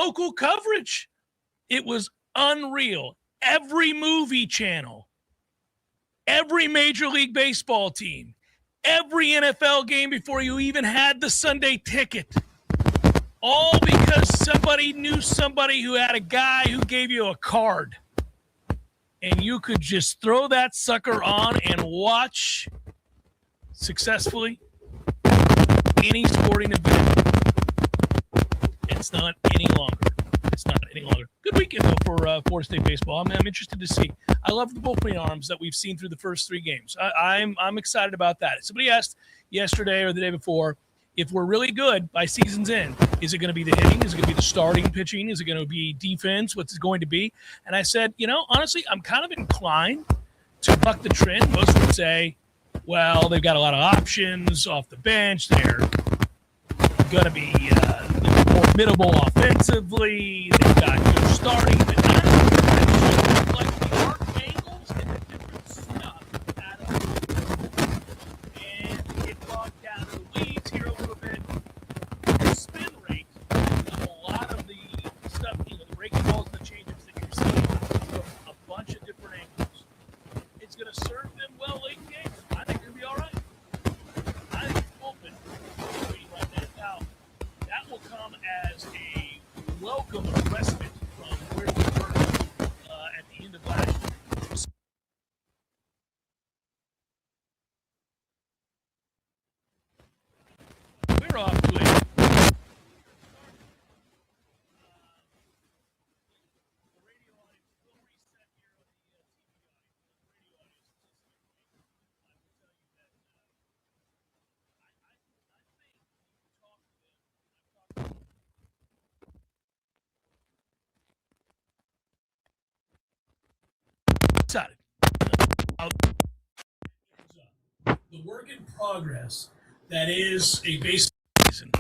local coverage. It was unreal. Every movie channel, every Major League Baseball team, every NFL game before you even had the Sunday ticket. All because somebody knew somebody who had a guy who gave you a card. And you could just throw that sucker on and watch successfully any sporting event. It's not any longer. Good weekend, though, for Florida State baseball. I'm interested to see. I love the bullpen arms that we've seen through the first 3 games. I'm excited about that. Somebody asked yesterday or the day before, if we're really good by season's end, is it going to be the hitting? Is it going to be the starting pitching? Is it going to be defense? What's it going to be? And I said, honestly, I'm kind of inclined to buck the trend. Most would say, well, they've got a lot of options off the bench. They're going to be formidable offensively. They've got good starting, but not like the arc angles and the different stuff add up. And to get bogged down in the weeds here a little bit, the spin rate of a lot of the stuff, the breaking balls and the changes that you're seeing from a bunch of different angles, it's going to serve them well late in games. I think they're going to be all right. I think it's open right now. That will come as a welcome respite from where we were at the end of last year. We're off to a excited. The work in progress that is a baseball season.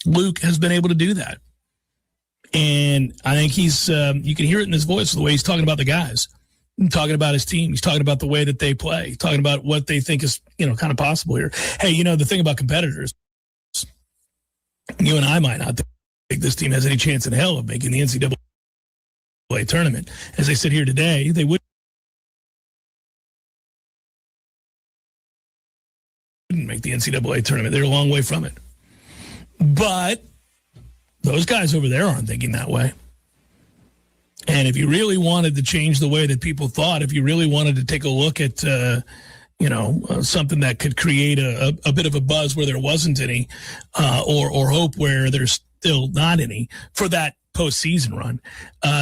Luke has been able to do that. And I think he's, you can hear it in his voice, the way he's talking about the guys, talking about his team. He's talking about the way that they play, talking about what they think is, kind of possible here. Hey, the thing about competitors, you and I might not think this team has any chance in hell of making the NCAA tournament. As they sit here today, they wouldn't make the NCAA tournament. They're a long way from it. But those guys over there aren't thinking that way. And if you really wanted to change the way that people thought, if you really wanted to take a look at, something that could create a bit of a buzz where there wasn't any, or hope where there's still not any for that postseason run,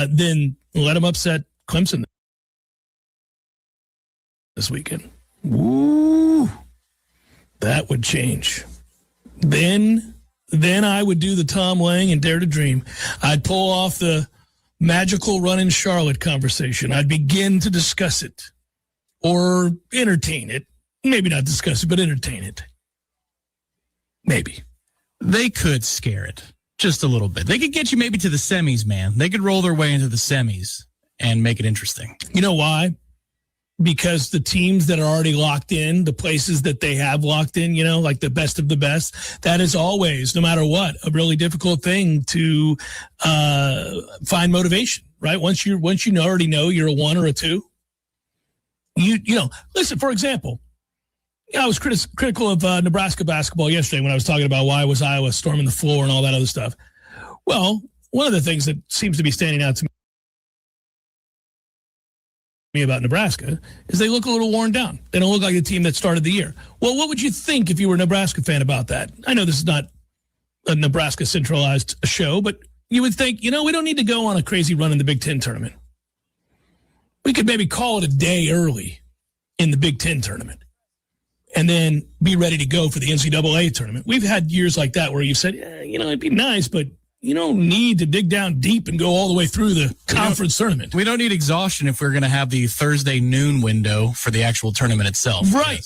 then let them upset Clemson this weekend. Woo! That would change. Then I would do the Tom Lang and Dare to Dream. I'd pull off the magical run in Charlotte conversation. I'd begin to discuss it or entertain it. Maybe not discuss it, but entertain it. Maybe. They could scare it just a little bit. They could get you maybe to the semis, man. They could roll their way into the semis and make it interesting. You know why? Because the teams that are already locked in, the places that they have locked in, like the best of the best, that is always, no matter what, a really difficult thing to find motivation, right? Once you already know you're a 1 or a 2, listen, for example, I was critical of Nebraska basketball yesterday when I was talking about why was Iowa storming the floor and all that other stuff. Well, one of the things that seems to be standing out to me about Nebraska is they look a little worn down. They don't look like the team that started the year. Well, what would you think if you were a Nebraska fan about that? I know this is not a Nebraska centralized show, but you would think, we don't need to go on a crazy run in the Big Ten tournament. We could maybe call it a day early in the Big Ten tournament and then be ready to go for the NCAA tournament. We've had years like that where you've said, it'd be nice, but you don't need to dig down deep and go all the way through the conference tournament. We don't need exhaustion if we're going to have the Thursday noon window for the actual tournament itself. Right.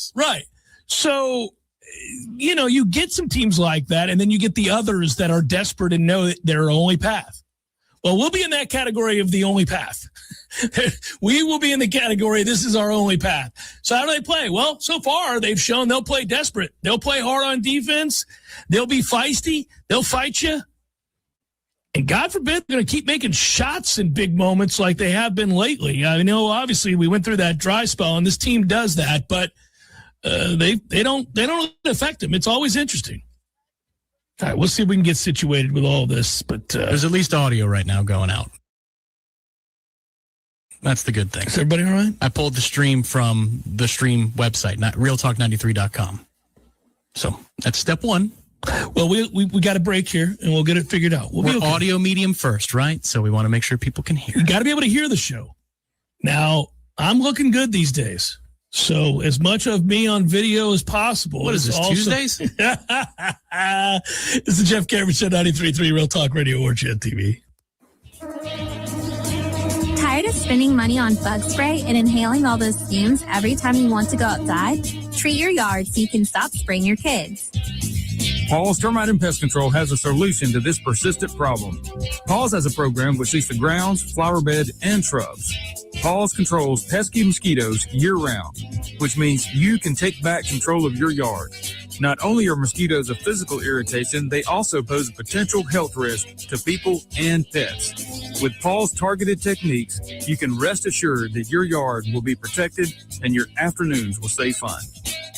So, you get some teams like that, and then you get the others that are desperate and know that their only path. Well, we'll be in that category of the only path. We will be in the category, this is our only path. So how do they play? Well, so far, they've shown they'll play desperate. They'll play hard on defense. They'll be feisty. They'll fight you. And God forbid they're going to keep making shots in big moments like they have been lately. I know, obviously, we went through that dry spell, and this team does that, but they don't affect them. It's always interesting. All right, we'll see if we can get situated with all this. But there's at least audio right now going out. That's the good thing. Is everybody all right? I pulled the stream from the stream website, not realtalk93.com. So that's step one. Well, we got a break here, and we'll get it figured out. We're okay. Audio medium first, right? So we want to make sure people can hear. You got to be able to hear the show. Now, I'm looking good these days. So as much of me on video as possible. What is this, Tuesdays? This is the Jeff Cameron Show, 93.3 Real Talk Radio, Warchant TV. Tired of spending money on bug spray and inhaling all those fumes every time you want to go outside? Treat your yard so you can stop spraying your kids. Paul's Termite and Pest Control has a solution to this persistent problem. Paul's has a program which seeks the grounds, flower bed, and shrubs. Paul's controls pesky mosquitoes year-round, which means you can take back control of your yard. Not only are mosquitoes a physical irritation, they also pose a potential health risk to people and pets. With Paul's targeted techniques, you can rest assured that your yard will be protected and your afternoons will stay fun.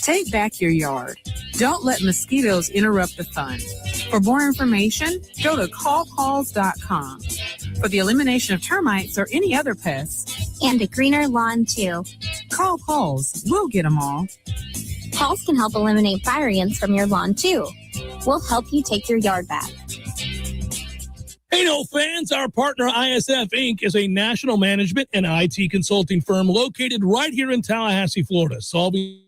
Take back your yard. Don't let mosquitoes interrupt the fun. For more information, go to callpauls.com. For the elimination of termites or any other pests. And a greener lawn, too. Call Pauls. We'll get them all. Pauls can help eliminate fire ants from your lawn, too. We'll help you take your yard back. Hey, no fans, our partner ISF Inc. is a national management and IT consulting firm located right here in Tallahassee, Florida, solving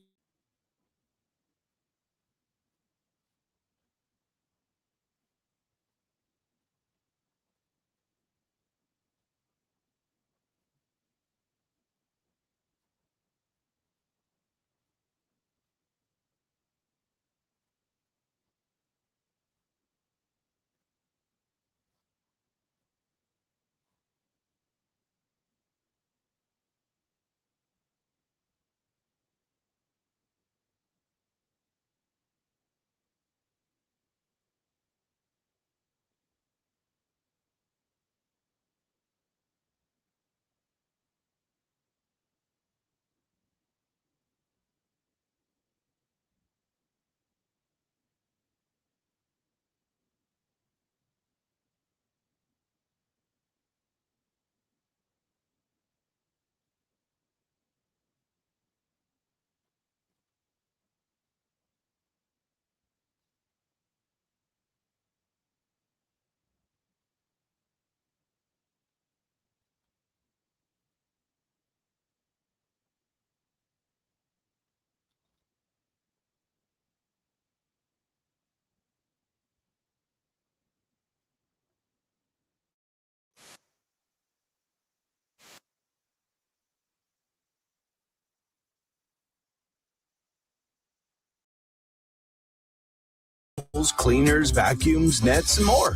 Cleaners, vacuums, nets, and more.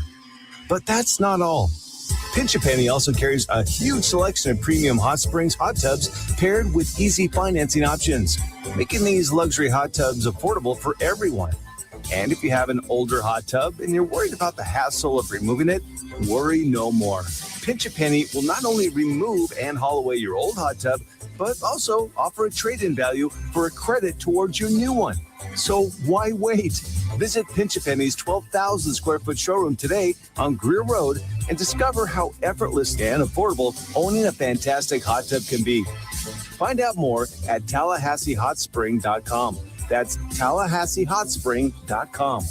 But that's not all. Pinch A Penny also carries a huge selection of premium hot springs hot tubs paired with easy financing options, making these luxury hot tubs affordable for everyone. And if you have an older hot tub and you're worried about the hassle of removing it, worry no more. Pinch A Penny will not only remove and haul away your old hot tub, but also offer a trade-in value for a credit towards your new one. So why wait? Visit Pinch A Penny's 12,000 square foot showroom today on Greer Road and discover how effortless and affordable owning a fantastic hot tub can be. Find out more at TallahasseeHotSpring.com. That's TallahasseeHotSpring.com.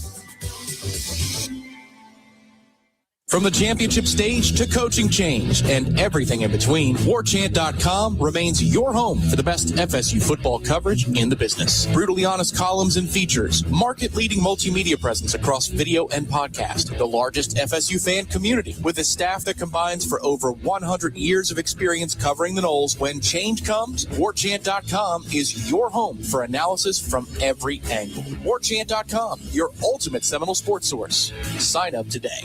From the championship stage to coaching change and everything in between, Warchant.com remains your home for the best FSU football coverage in the business. Brutally honest columns and features, market-leading multimedia presence across video and podcast, the largest FSU fan community with a staff that combines for over 100 years of experience covering the Noles. When change comes, Warchant.com is your home for analysis from every angle. Warchant.com, your ultimate Seminole sports source. Sign up today.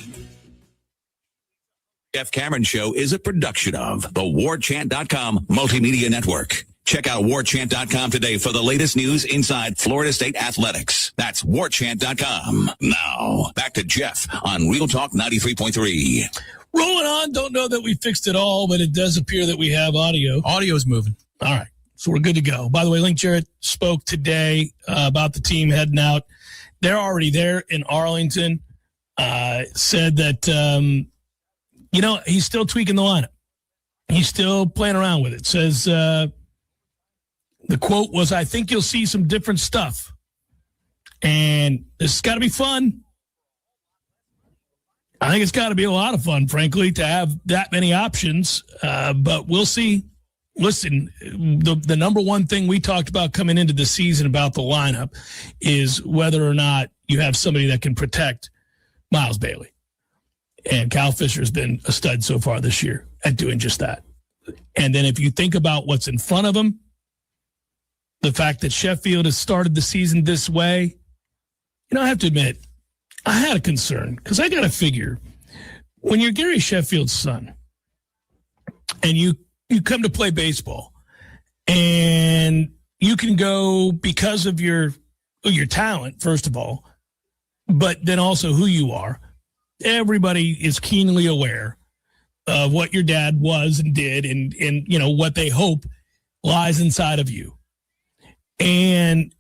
Jeff Cameron Show is a production of the Warchant.com Multimedia Network. Check out Warchant.com today for the latest news inside Florida State athletics. That's Warchant.com. Now, back to Jeff on Real Talk 93.3. Rolling on. Don't know that we fixed it all, but it does appear that we have audio. Audio is moving. All right. So we're good to go. By the way, Link Jarrett spoke today about the team heading out. They're already there in Arlington. Said that... he's still tweaking the lineup. He's still playing around with it. Says the quote was, "I think you'll see some different stuff. And this has got to be fun. I think it's got to be a lot of fun, frankly, to have that many options. But we'll see." Listen, the number one thing we talked about coming into the season about the lineup is whether or not you have somebody that can protect Miles Bailey. And Kyle Fisher has been a stud so far this year at doing just that. And then if you think about what's in front of him, the fact that Sheffield has started the season this way, I have to admit, I had a concern because I got to figure when you're Gary Sheffield's son and you come to play baseball and you can go because of your talent, first of all, but then also who you are. Everybody is keenly aware of what your dad was and did and what they hope lies inside of you. And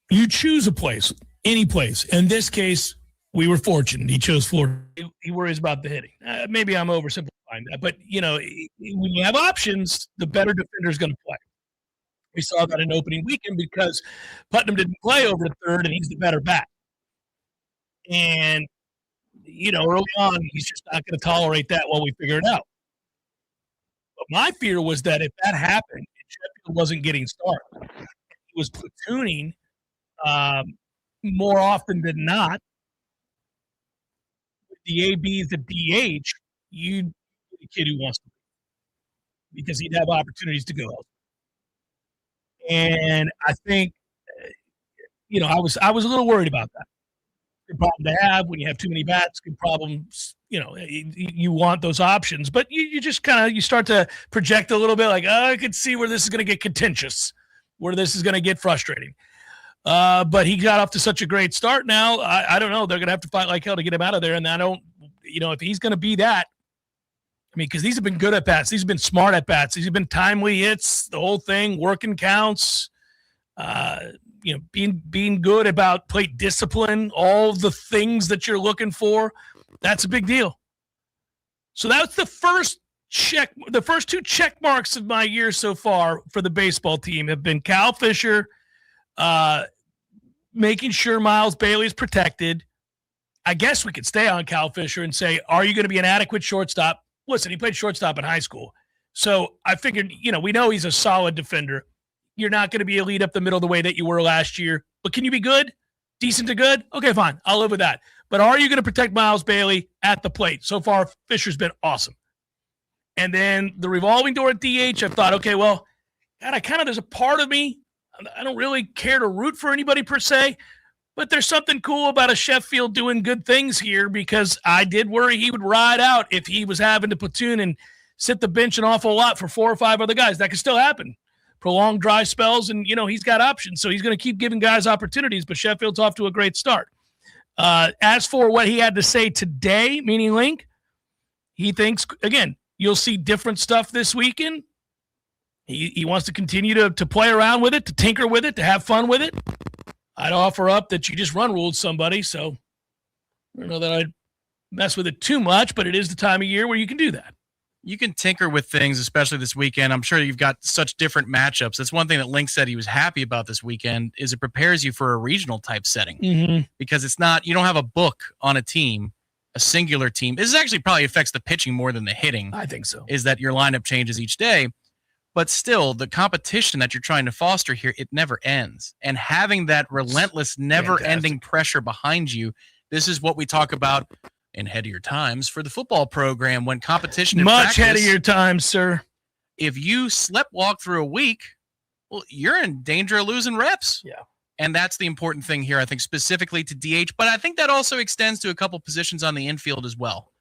you choose a place, any place. In this case, we were fortunate. He chose Florida. He worries about the hitting. Maybe I'm oversimplifying that. But, when you have options, the better defender is going to play. We saw that in opening weekend because Putnam didn't play over the third, and he's the better bat. And early on, he's just not going to tolerate that while we figure it out. But my fear was that if that happened, Sheffield wasn't getting started. He was platooning more often than not. With the ABs at DH, you'd get a kid who wants to be because he'd have opportunities to go elsewhere. And I think, I was a little worried about that. Good problem to have when you have too many bats. Good problems, you want those options, but you just you start to project a little bit like, I could see where this is going to get contentious, where this is going to get frustrating. But he got off to such a great start now. I don't know. They're going to have to fight like hell to get him out of there. And I don't, if he's going to be that, because these have been good at bats. These have been smart at bats. These have been timely hits, the whole thing, working counts, being good about plate discipline, all the things that you're looking for, that's a big deal. So that's the first check. The first two check marks of my year so far for the baseball team have been Cal Fisher, making sure Miles Bailey is protected. I guess we could stay on Cal Fisher and say, are you going to be an adequate shortstop? Listen, he played shortstop in high school. So I figured, we know he's a solid defender. You're not going to be elite up the middle the way that you were last year. But can you be good? Decent to good? Okay, fine. I'll live with that. But are you going to protect Miles Bailey at the plate? So far, Fisher's been awesome. And then the revolving door at DH, I thought, okay, well, God, there's a part of me, I don't really care to root for anybody per se, But there's something cool about a Sheffield doing good things here, because I did worry he would ride out if he was having to platoon and sit the bench an awful lot for 4 or 5 other guys. That could still happen. Prolonged dry spells, and, he's got options. So he's going to keep giving guys opportunities, but Sheffield's off to a great start. As for what he had to say today, meaning Link, he thinks, again, you'll see different stuff this weekend. He wants to continue to play around with it, to tinker with it, to have fun with it. I'd offer up that you just run ruled somebody, so I don't know that I'd mess with it too much, but it is the time of year where you can do that. You can tinker with things, especially this weekend. I'm sure you've got such different matchups. That's one thing that Link said he was happy about this weekend, is it prepares you for a regional type setting, because it's not, you don't have a book on a team, a singular team. This actually probably affects the pitching more than the hitting. I think so. Is that your lineup changes each day. But still, the competition that you're trying to foster here, it never ends. And having that relentless, never-ending pressure behind you, this is what we talk about in headier times for the football program, when competition in much practice, headier times, sir. If you walk through a week, well, you're in danger of losing reps. Yeah. And that's the important thing here, I think, specifically to DH. But I think that also extends to a couple positions on the infield as well.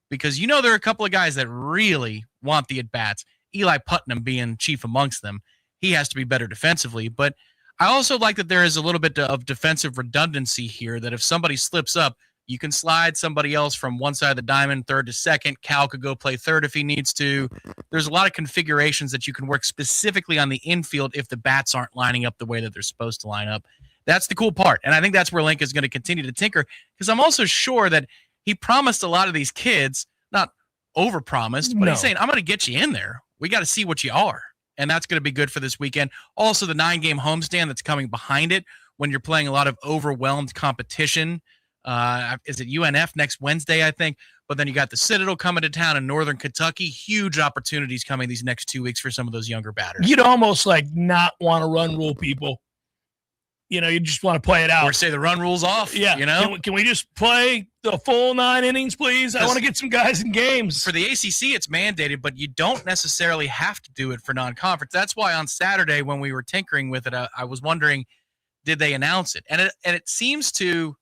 Because there are a couple of guys that really want the at-bats. Eli Putnam being chief amongst them. He has to be better defensively. But I also like that there is a little bit of defensive redundancy here, that if somebody slips up, you can slide somebody else from one side of the diamond, third to second. Cal could go play third if he needs to. There's a lot of configurations that you can work specifically on the infield if the bats aren't lining up the way that they're supposed to line up. That's the cool part. And I think that's where Link is going to continue to tinker, because I'm also sure that he promised a lot of these kids, not overpromised, but he's saying, I'm going to get you in there. We got to see what you are. And that's going to be good for this weekend. Also, the 9-game homestand that's coming behind it, when you're playing a lot of overwhelmed competition. Is it UNF next Wednesday, I think? But then you got the Citadel coming to town in Northern Kentucky. Huge opportunities coming these next 2 weeks for some of those younger batters. You'd almost not want to run rule people. You just want to play it out. Or say the run rule's off. Yeah. Can we just play the full 9 innings, please? I want to get some guys in games. For the ACC, it's mandated, but you don't necessarily have to do it for non-conference. That's why on Saturday when we were tinkering with it, I was wondering, did they announce it? And it seems to,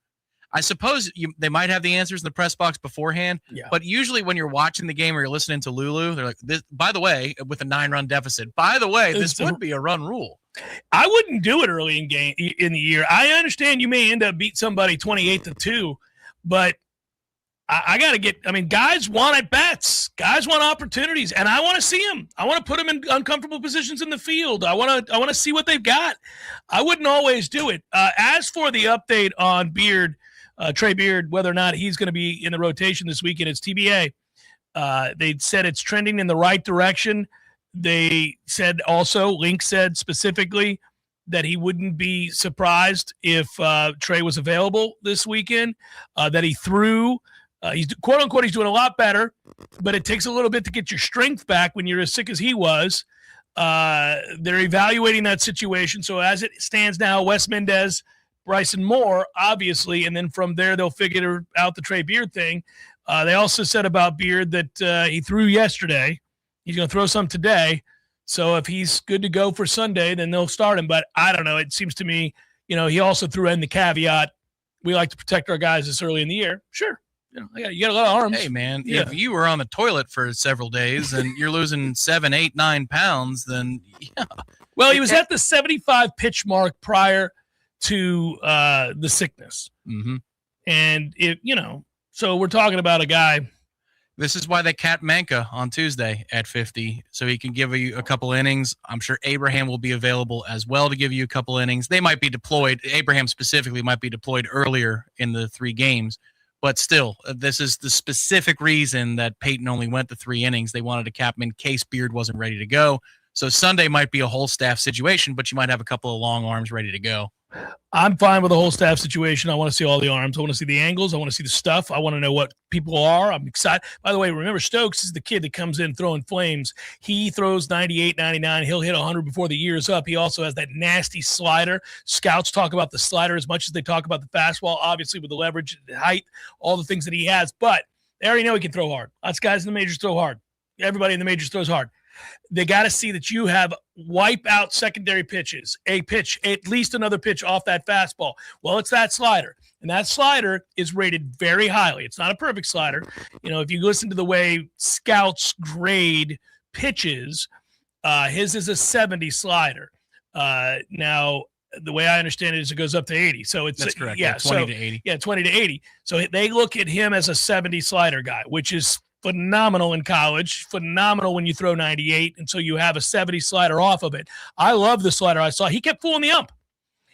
I suppose they might have the answers in the press box beforehand, but usually when you're watching the game or you're listening to Lulu, they're like, by the way, with a 9-run deficit, by the way, this would be a run rule. I wouldn't do it early in the year. I understand you may end up beat somebody 28-2, but I got to get. Guys want at bats. Guys want opportunities, and I want to see them. I want to put them in uncomfortable positions in the field. I want to see what they've got. I wouldn't always do it. As for the update on Beard, Trey Beard, whether or not he's going to be in the rotation this weekend, it's TBA. They said it's trending in the right direction. They said also, Link said specifically that he wouldn't be surprised if Trey was available this weekend, that he threw. He's quote unquote, he's doing a lot better, but it takes a little bit to get your strength back when you're as sick as he was. They're evaluating that situation. So as it stands now, Wes Mendez, Bryson Moore, obviously, and then from there they'll figure out the Trey Beard thing. They also said about Beard that he threw yesterday. He's going to throw some today. So if he's good to go for Sunday, then they'll start him. But I don't know. It seems to me, he also threw in the caveat, we like to protect our guys this early in the year. Sure. You got a lot of arms. Hey, man, if you were on the toilet for several days and you're losing 7, 8, 9 pounds, then yeah. Well, he was at the 75 pitch mark prior to the sickness. Mm-hmm. And so we're talking about a guy. This is why they capped Manka on Tuesday at 50, so he can give you a couple innings. I'm sure Abraham will be available as well to give you a couple innings. They might be deployed. Abraham specifically might be deployed earlier in the 3 games, but still, this is the specific reason that Peyton only went to 3 innings. They wanted to cap him in case Beard wasn't ready to go. So Sunday might be a whole staff situation, but you might have a couple of long arms ready to go. I'm fine with the whole staff situation. I want to see all the arms. I want to see the angles. I want to see the stuff. I want to know what people are. I'm excited. By the way, remember, Stokes is the kid that comes in throwing flames. He throws 98, 99. He'll hit 100 before the year's up. He also has that nasty slider. Scouts talk about the slider as much as they talk about the fastball, obviously with the leverage, the height, all the things that he has. But they already know he can throw hard. Lots of guys in the majors throw hard. Everybody in the majors throws hard. They got to see that you have wipe out secondary pitches, a pitch, at least another pitch off that fastball. Well, it's that slider. And that slider is rated very highly. It's not a perfect slider. If you listen to the way scouts grade pitches, his is a 70 slider. Now, the way I understand it is it goes up to 80. So that's correct. Yeah, 20 to 80. Yeah, 20 to 80. So they look at him as a 70 slider guy, which is phenomenal in college, phenomenal when you throw 98, and so you have a 70 slider off of it. I love the slider I saw. He kept fooling the ump.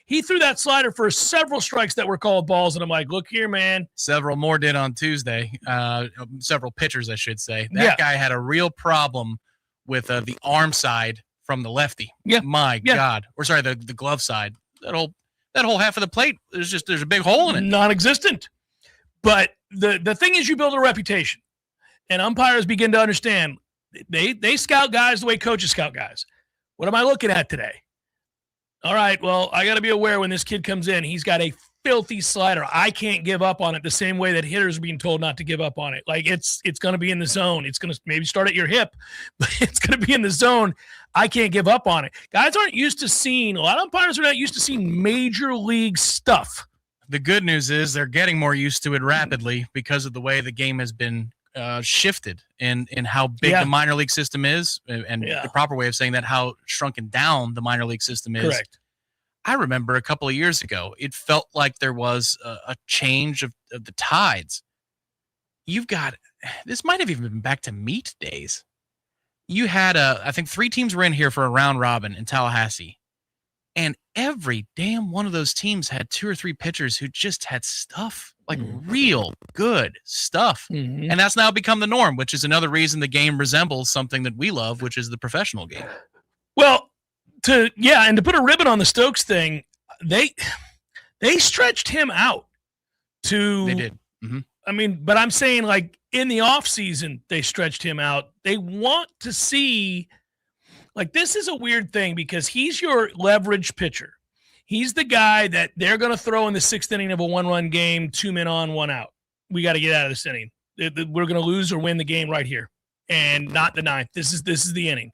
He threw that slider for several strikes that were called balls, and I'm like, look here, man. Several more did on Tuesday. Several pitchers, I should say. That guy had a real problem with the arm side from the lefty. Yeah. My God. Or sorry, the glove side. That whole half of the plate, there's a big hole in it. Non-existent. But the thing is, you build a reputation. And umpires begin to understand they scout guys the way coaches scout guys. What am I looking at today? All right, well, I got to be aware when this kid comes in, he's got a filthy slider. I can't give up on it the same way that hitters are being told not to give up on it. Like it's going to be in the zone. It's going to maybe start at your hip, but it's going to be in the zone. I can't give up on it. Guys aren't used to seeing, a lot of umpires are not used to seeing major league stuff. The good news is they're getting more used to it rapidly because of the way the game has been shifted in how big the minor league system is, and the proper way of saying that, how shrunken down the minor league system is. Correct. I remember a couple of years ago, it felt like there was a change of the tides. This might have even been back to meat days. You had I think 3 teams were in here for a round robin in Tallahassee. And every damn one of those teams had 2 or 3 pitchers who just had stuff, like real good stuff. Mm-hmm. And that's now become the norm, which is another reason the game resembles something that we love, which is the professional game. Well, and to put a ribbon on the Stokes thing, they stretched him out to. They did. Mm-hmm. I mean, but I'm saying, like, in the offseason, they stretched him out. They want to see. Like, this is a weird thing because he's your leverage pitcher. He's the guy that they're going to throw in the 6th inning of a 1-run game, 2 men on, 1 out. We got to get out of this inning. We're going to lose or win the game right here, and not the 9th. This is the inning.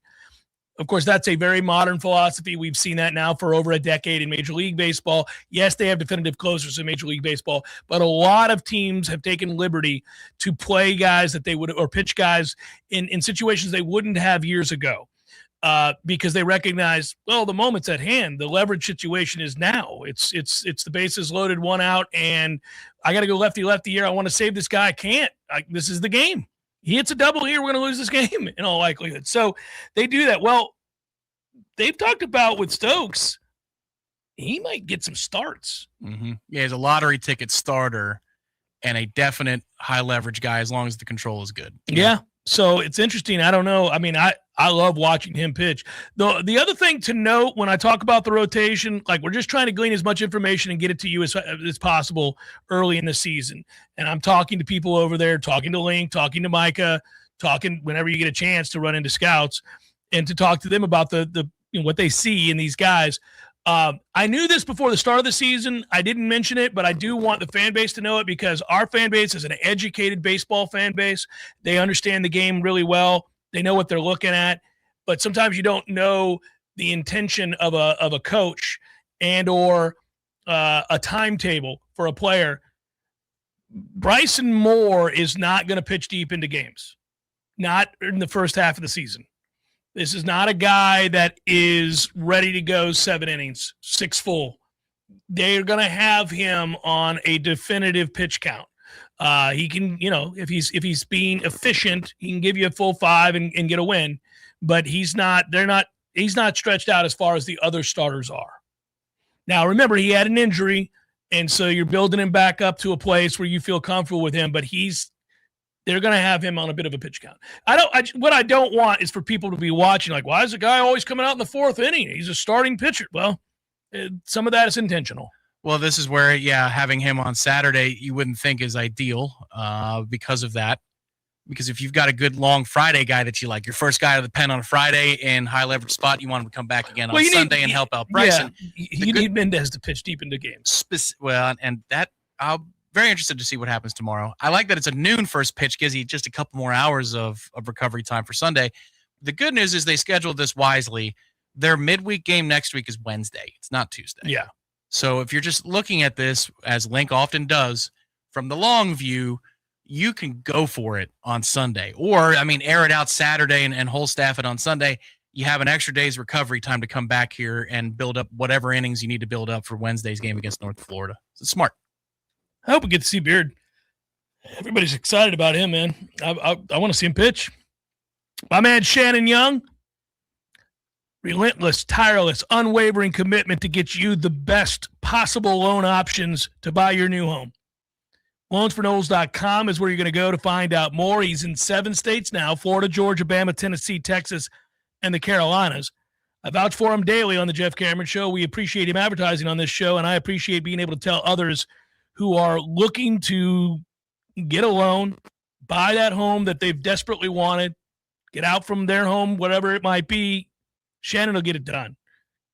Of course, that's a very modern philosophy. We've seen that now for over a decade in Major League Baseball. Yes, they have definitive closers in Major League Baseball, but a lot of teams have taken liberty to play guys that they would, or pitch guys in situations they wouldn't have years ago. Because they recognize, well, the moment's at hand. The leverage situation is now. It's the bases loaded, 1 out, and I got to go lefty here. I want to save this guy. I can't. This is the game. He hits a double here, we're going to lose this game in all likelihood. So they do that. Well, they've talked about with Stokes, he might get some starts. Mm-hmm. Yeah, he's a lottery ticket starter and a definite high leverage guy as long as the control is good. Yeah. So it's interesting. I don't know. I mean, I love watching him pitch. The other thing to note when I talk about the rotation, like, we're just trying to glean as much information and get it to you as possible early in the season. And I'm talking to people over there, talking to Link, talking to Micah, talking whenever you get a chance to run into scouts and to talk to them about the what they see in these guys. I knew this before the start of the season. I didn't mention it, but I do want the fan base to know it because our fan base is an educated baseball fan base. They understand the game really well. They know what they're looking at, but sometimes you don't know the intention of a coach and or a timetable for a player. Bryson Moore is not going to pitch deep into games, not in the first half of the season. This is not a guy that is ready to go 7 innings, 6 full. They're going to have him on a definitive pitch count. He can, if he's being efficient, he can give you a full 5 and get a win. But he's not stretched out as far as the other starters are. Now, remember, he had an injury, and so you're building him back up to a place where you feel comfortable with him. But they're going to have him on a bit of a pitch count. What I don't want is for people to be watching like, why is the guy always coming out in the 4th inning? He's a starting pitcher. Well, some of that is intentional. Well, this is where, having him on Saturday, you wouldn't think is ideal because of that. Because if you've got a good long Friday guy that you like, your first guy out of the pen on a Friday in high leverage spot, you want him to come back again on Sunday and help out Bryson. Yeah, you need Mendez to pitch deep into games. Very interested to see what happens tomorrow. I like that it's a noon first pitch, gives you just a couple more hours of recovery time for Sunday. the good news is they scheduled this wisely. Their midweek game next week is Wednesday. It's not Tuesday. Yeah. So if you're just looking at this, as Link often does, from the long view, you can go for it on Sunday. Or, air it out Saturday and whole staff it on Sunday. You have an extra day's recovery time to come back here and build up whatever innings you need to build up for Wednesday's game against North Florida. It's smart. I hope we get to see Beard. Everybody's excited about him, man. I want to see him pitch. My man Shannon Young, relentless, tireless, unwavering commitment to get you the best possible loan options to buy your new home. LoansForKnowles.com is where you're going to go to find out more. He's in 7 states now: Florida, Georgia, Bama, Tennessee, Texas, and the Carolinas. I vouch for him daily on the Jeff Cameron Show. We appreciate him advertising on this show, and I appreciate being able to tell others who are looking to get a loan, buy that home that they've desperately wanted, get out from their home, whatever it might be. Shannon will get it done.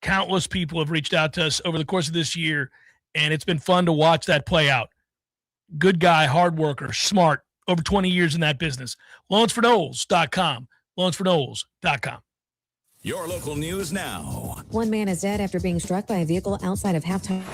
Countless people have reached out to us over the course of this year, and it's been fun to watch that play out. Good guy, hard worker, smart, over 20 years in that business. LoansForKnowles.com. LoansForKnowles.com. Your local news now. One man is dead after being struck by a vehicle outside of halftime.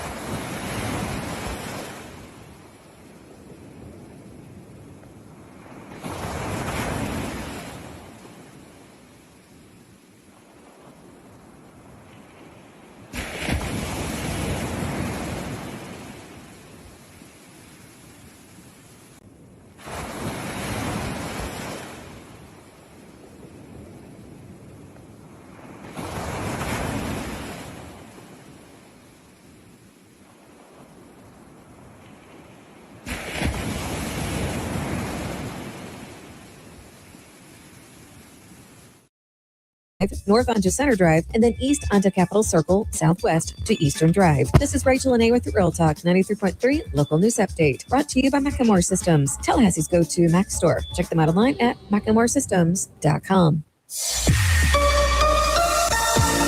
North onto Center Drive, and then east onto Capitol Circle, southwest to Eastern Drive. This is Rachel Lene with Real Talk 93.3 Local News Update, brought to you by Macklemore Systems, Tallahassee's go-to Mac store. Check them out online at MacklemoreSystems.com.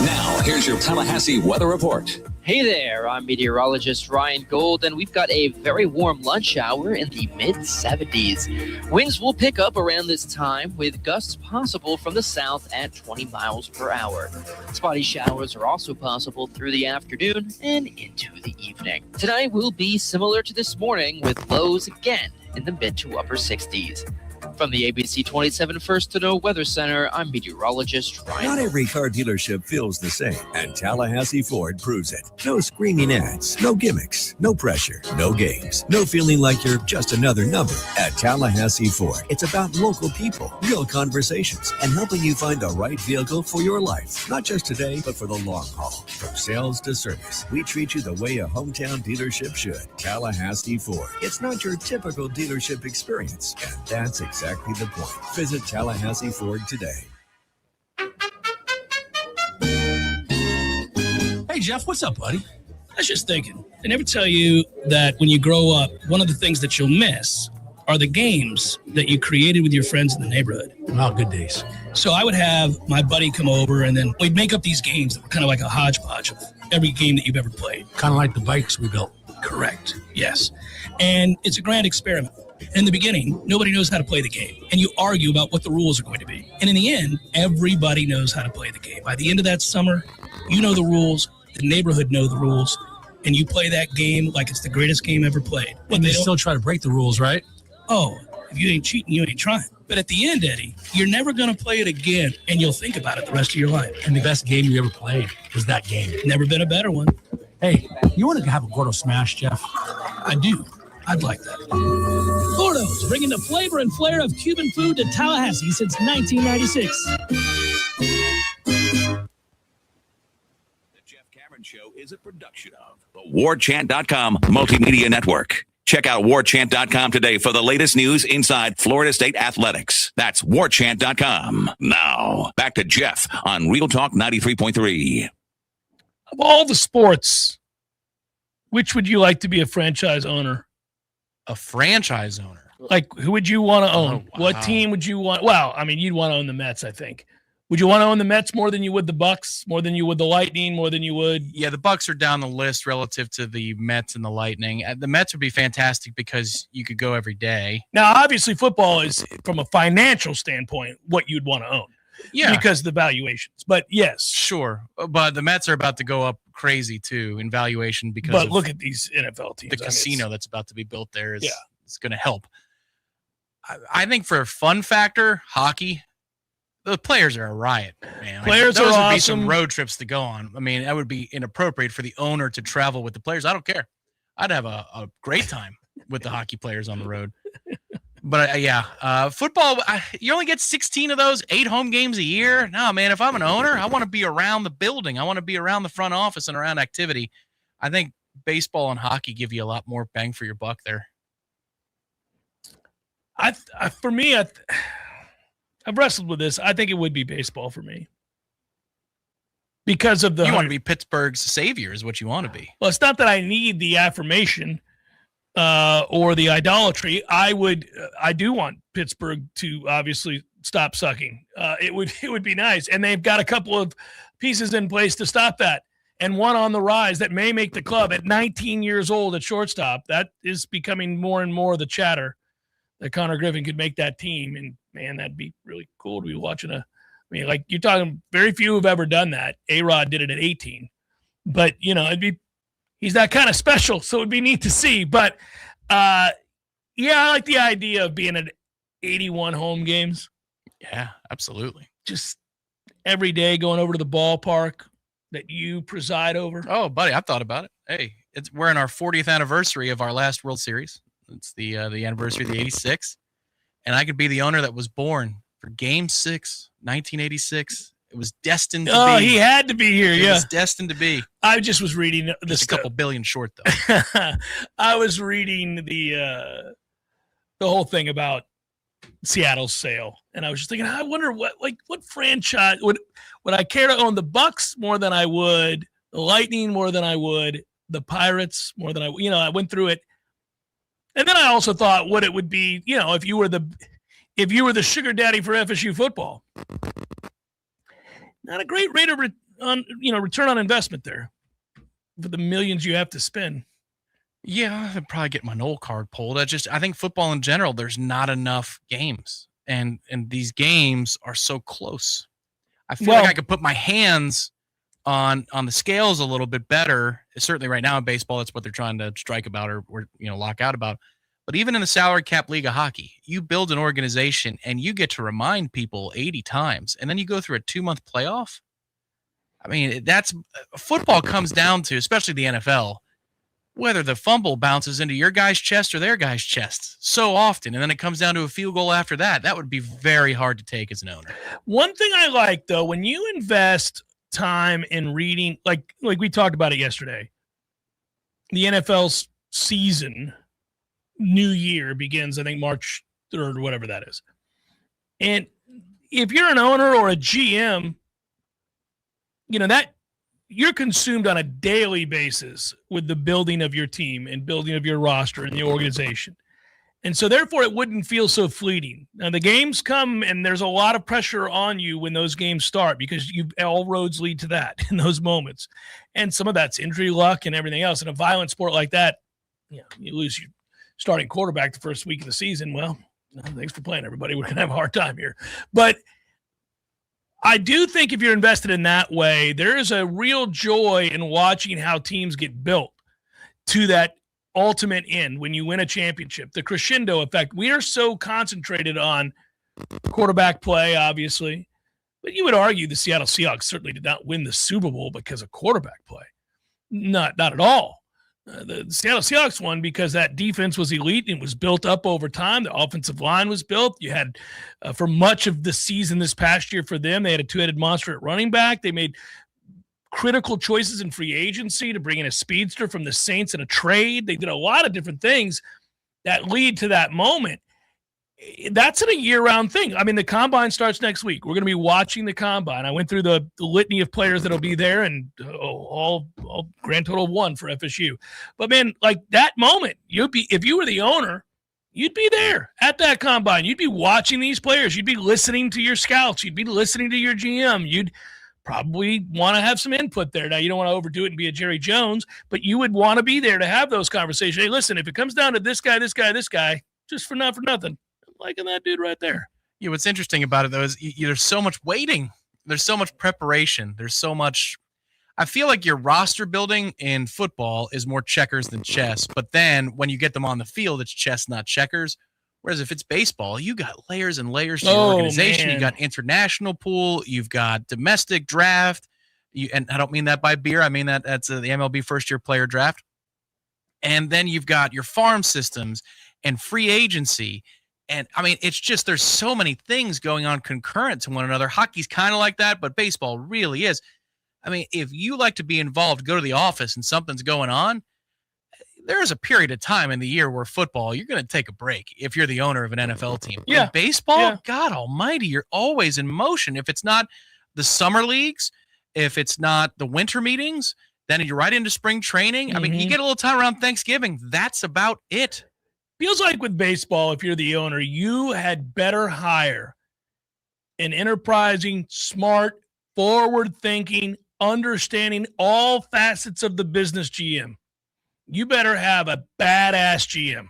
Now, here's your Tallahassee weather report. Hey there, I'm meteorologist Ryan Gold, and we've got a very warm lunch hour in the mid-70s. Winds will pick up around this time, with gusts possible from the south at 20 miles per hour. Spotty showers are also possible through the afternoon and into the evening. Tonight will be similar to this morning, with lows again in the mid to upper 60s. From the ABC 27 First to Know Weather Center, I'm meteorologist Ryan. Not every car dealership feels the same, and Tallahassee Ford proves it. No screaming ads, no gimmicks, no pressure, no games, no feeling like you're just another number. At Tallahassee Ford, it's about local people, real conversations, and helping you find the right vehicle for your life. Not just today, but for the long haul. From sales to service, we treat you the way a hometown dealership should. Tallahassee Ford. It's not your typical dealership experience, and that's exactly the point. Visit Tallahassee Ford today. Hey, Jeff, what's up, buddy? I was just thinking, they never tell you that when you grow up, one of the things that you'll miss are the games that you created with your friends in the neighborhood. Oh, good days. So I would have my buddy come over, and then we'd make up these games that were kind of like a hodgepodge of every game that you've ever played. Kind of like the bikes we built. Correct, yes. And it's a grand experiment. In the beginning, nobody knows how to play the game, and you argue about what the rules are going to be. And in the end, everybody knows how to play the game. By the end of that summer, you know the rules, the neighborhood know the rules, and you play that game like it's the greatest game ever played. And they still try to break the rules, right? Oh, if you ain't cheating, you ain't trying. But at the end, Eddie, you're never going to play it again, and you'll think about it the rest of your life. And the best game you ever played was that game. Never been a better one. Hey, you want to have a Gordo Smash, Jeff? I do. I'd like that. Gordo's, bringing the flavor and flair of Cuban food to Tallahassee since 1996. The Jeff Cameron Show is a production of the Warchant.com Multimedia Network. Check out Warchant.com today for the latest news inside Florida State athletics. That's Warchant.com. Now, back to Jeff on Real Talk 93.3. Of all the sports, which would you like to be a franchise owner? A franchise owner? Like, who would you want to own? Oh, wow. What team would you want? Well, I mean, you'd want to own the Mets, I think. Would you want to own the Mets more than you would the Bucks, more than you would the Lightning, more than you would? Yeah, the Bucks are down the list relative to the Mets and the Lightning. The Mets would be fantastic because you could go every day. Now, obviously, football is, from a financial standpoint, what you'd want to own. because of the valuations. But yes. Sure. But the Mets are about to go up crazy, too, in valuation because But look at these NFL teams. the casino that's about to be built there is Yeah. going to help. I think for a fun factor, hockey, the players are a riot, man. Players those are would be awesome. some road trips to go on. I mean, that would be inappropriate for the owner to travel with the players. I don't care. I'd have a great time with the hockey players on the road. But football, you only get 16 of those, 8 home games a year. No, man, if I'm an owner, I want to be around the building. I want to be around the front office and around activity. I think baseball and hockey give you a lot more bang for your buck there. For me, I've wrestled with this. I think it would be baseball for me. Because of the... You want to be Pittsburgh's savior is what you want to be. Well, it's not that I need the affirmation or the idolatry. I do want Pittsburgh to obviously stop sucking. It would be nice. And they've got a couple of pieces in place to stop that. And one on the rise that may make the club at 19 years old at shortstop. That is becoming more and more the chatter that Connor Griffin could make that team. And, man, that'd be really cool to be watching like you're talking, very few have ever done that. A-Rod did it at 18. But, he's that kind of special, so it'd be neat to see. But, I like the idea of being at 81 home games. Yeah, absolutely. Just every day going over to the ballpark that you preside over. Oh, buddy, I've thought about it. Hey, we're in our 40th anniversary of our last World Series. It's the anniversary of the 86. And I could be the owner that was born for Game 6, 1986. It was destined to be. Oh, he had to be here, It was destined to be. I just was reading Just a couple billion short, though. I was reading the whole thing about Seattle's sale, and I was just thinking, I wonder what franchise would I care to own? The Bucks more than I would, the Lightning more than I would, the Pirates more than I would. I went through it, and then I also thought what it would be, if you were the sugar daddy for FSU football. Not a great rate of return on investment there for the millions you have to spend. Yeah, I'd probably get my Knoll card pulled. I think football in general, there's not enough games, and these games are so close. I feel like I could put my hands on the scales a little bit better. Certainly, right now in baseball, that's what they're trying to strike about or lock out about. But even in the salary cap league of hockey, you build an organization and you get to remind people 80 times, and then you go through a 2-month playoff. I mean, that's football comes down to, especially the NFL, whether the fumble bounces into your guy's chest or their guy's chest so often, and then it comes down to a field goal after that. That would be very hard to take as an owner. One thing I like, though, when you invest time in reading, like we talked about it yesterday, the NFL's season, new year begins, I think, March 3rd or whatever that is. And if you're an owner or a GM, that you're consumed on a daily basis with the building of your team and building of your roster and the organization. And so therefore it wouldn't feel so fleeting. Now the games come and there's a lot of pressure on you when those games start because all roads lead to that in those moments. And some of that's injury luck and everything else. In a violent sport like that, you lose your starting quarterback the first week of the season. Well, thanks for playing, everybody. We're going to have a hard time here. But I do think if you're invested in that way, there is a real joy in watching how teams get built to that ultimate end when you win a championship, the crescendo effect. We are so concentrated on quarterback play, obviously, but you would argue the Seattle Seahawks certainly did not win the Super Bowl because of quarterback play. Not at all. The Seattle Seahawks won because that defense was elite and it was built up over time. The offensive line was built. You had, for much of the season this past year for them, they had a two-headed monster at running back. They made critical choices in free agency to bring in a speedster from the Saints in a trade. They did a lot of different things that lead to that moment. That's a year-round thing. I mean, the Combine starts next week. We're going to be watching the Combine. I went through the litany of players that'll be there, and all grand total of 1 for FSU. But, man, like that moment, if you were the owner, you'd be there at that Combine. You'd be watching these players. You'd be listening to your scouts. You'd be listening to your GM. You'd probably want to have some input there. Now, you don't want to overdo it and be a Jerry Jones, but you would want to be there to have those conversations. Hey, listen, if it comes down to this guy, just for nothing, liking that dude right there. Yeah, what's interesting about it, though, is there's so much waiting. There's so much preparation. There's so much. I feel like your roster building in football is more checkers than chess. But then when you get them on the field, it's chess, not checkers. Whereas if it's baseball, you got layers and layers to your organization. Man. You got international pool. You've got domestic draft. And I don't mean that by beer. I mean that's the MLB first-year player draft. And then you've got your farm systems and free agency. And, I mean, it's just there's so many things going on concurrent to one another. Hockey's kind of like that, but baseball really is. I mean, if you like to be involved, go to the office and something's going on, there's a period of time in the year where football, you're going to take a break if you're the owner of an NFL team. Yeah. In baseball, Yeah. God almighty, you're always in motion. If it's not the summer leagues, if it's not the winter meetings, then you're right into spring training. I mean, you get a little time around Thanksgiving. That's about it. Feels like with baseball, if you're the owner, you had better hire an enterprising, smart, forward-thinking, understanding all facets of the business GM. You better have a badass GM.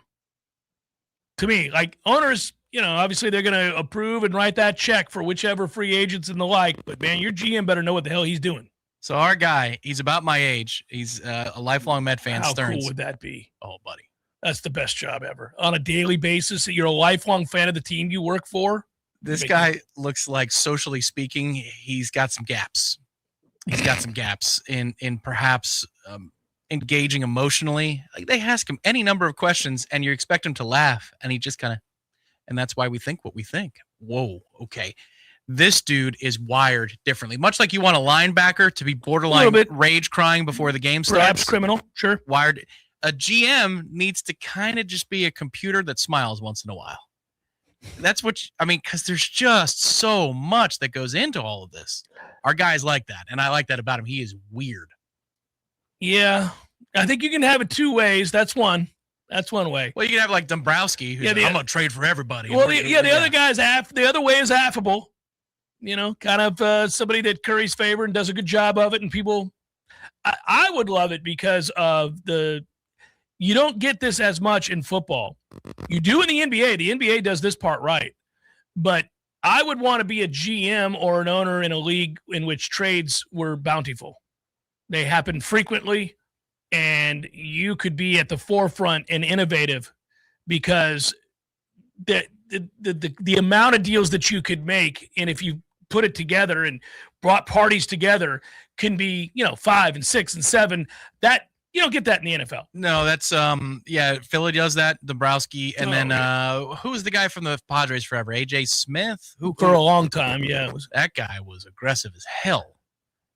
To me, like owners, obviously they're going to approve and write that check for whichever free agents and the like, but man, your GM better know what the hell he's doing. So our guy, he's about my age. He's a lifelong Met fan. How Stearns. cool would that be? Oh, buddy. That's the best job ever. On a daily basis, you're a lifelong fan of the team you work for. This guy looks like, socially speaking, he's got some gaps. He's got some gaps in perhaps engaging emotionally. Like they ask him any number of questions, and you expect him to laugh, and he just kind of, and that's why we think what we think. Whoa, okay. This dude is wired differently. Much like you want a linebacker to be borderline rage crying before the game starts. Perhaps criminal, sure. Wired. A GM needs to kind of just be a computer that smiles once in a while. That's what, because there's just so much that goes into all of this. Our guy's like that, and I like that about him. He is weird. Yeah, I think you can have it two ways. That's one. That's one way. Well, you can have like Dombrowski, who's like, I'm going to trade for everybody. Well, the other guy's the other way is affable. Kind of somebody that curries favor and does a good job of it, and people. I would love it because of you don't get this as much in football. You do in the NBA. The NBA does this part right. But I would want to be a GM or an owner in a league in which trades were bountiful. They happen frequently, and you could be at the forefront and innovative because the amount of deals that you could make, and if you put it together and brought parties together, can be 5 and 6 and 7. That you don't get that in the NFL. No, that's Philly does that. Dombrowski, and then who was the guy from the Padres forever? AJ Smith, who for a long time, that guy was aggressive as hell.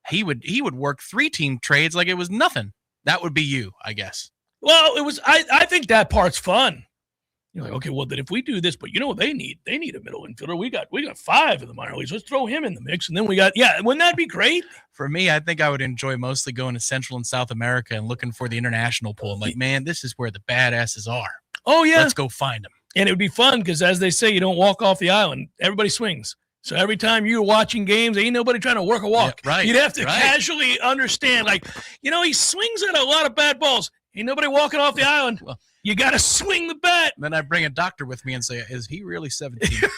He would work 3-team trades like it was nothing. That would be you, I guess. Well, it was. I think that part's fun. You're like, okay, well, then if we do this, but you know what they need? They need a middle infielder. We got 5 in the minor leagues. Let's throw him in the mix, and then wouldn't that be great? For me, I think I would enjoy mostly going to Central and South America and looking for the international pool. I'm like, man, this is where the badasses are. Oh yeah, let's go find them. And it would be fun because, as they say, you don't walk off the island. Everybody swings. So every time you're watching games, ain't nobody trying to work a walk. Yeah, right. You'd have to casually understand, like, he swings at a lot of bad balls. Ain't nobody walking off the island. Well, you got to swing the bat. Then I bring a doctor with me and say, is he really 17?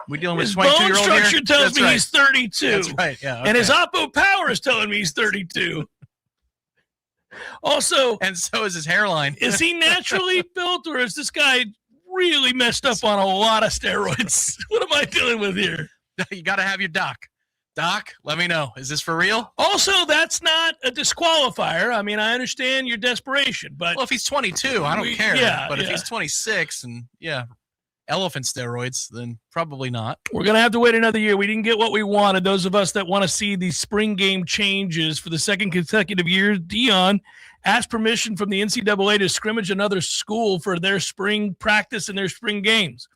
We dealing with his 22-year-old bone structure here? tells me he's 32. That's right, yeah. Okay. And his oppo power is telling me he's 32. Also, and so is his hairline. Is he naturally built, or is this guy really messed up on a lot of steroids? What am I dealing with here? You got to have your doc. Doc, let me know. Is this for real? Also, that's not a disqualifier. I mean, I understand your desperation, but if he's 22, I don't care. Yeah, but if he's 26 and elephant steroids, then probably not. We're going to have to wait another year. We didn't get what we wanted. Those of us that want to see these spring game changes for the second consecutive year, Dion asked permission from the NCAA to scrimmage another school for their spring practice and their spring games.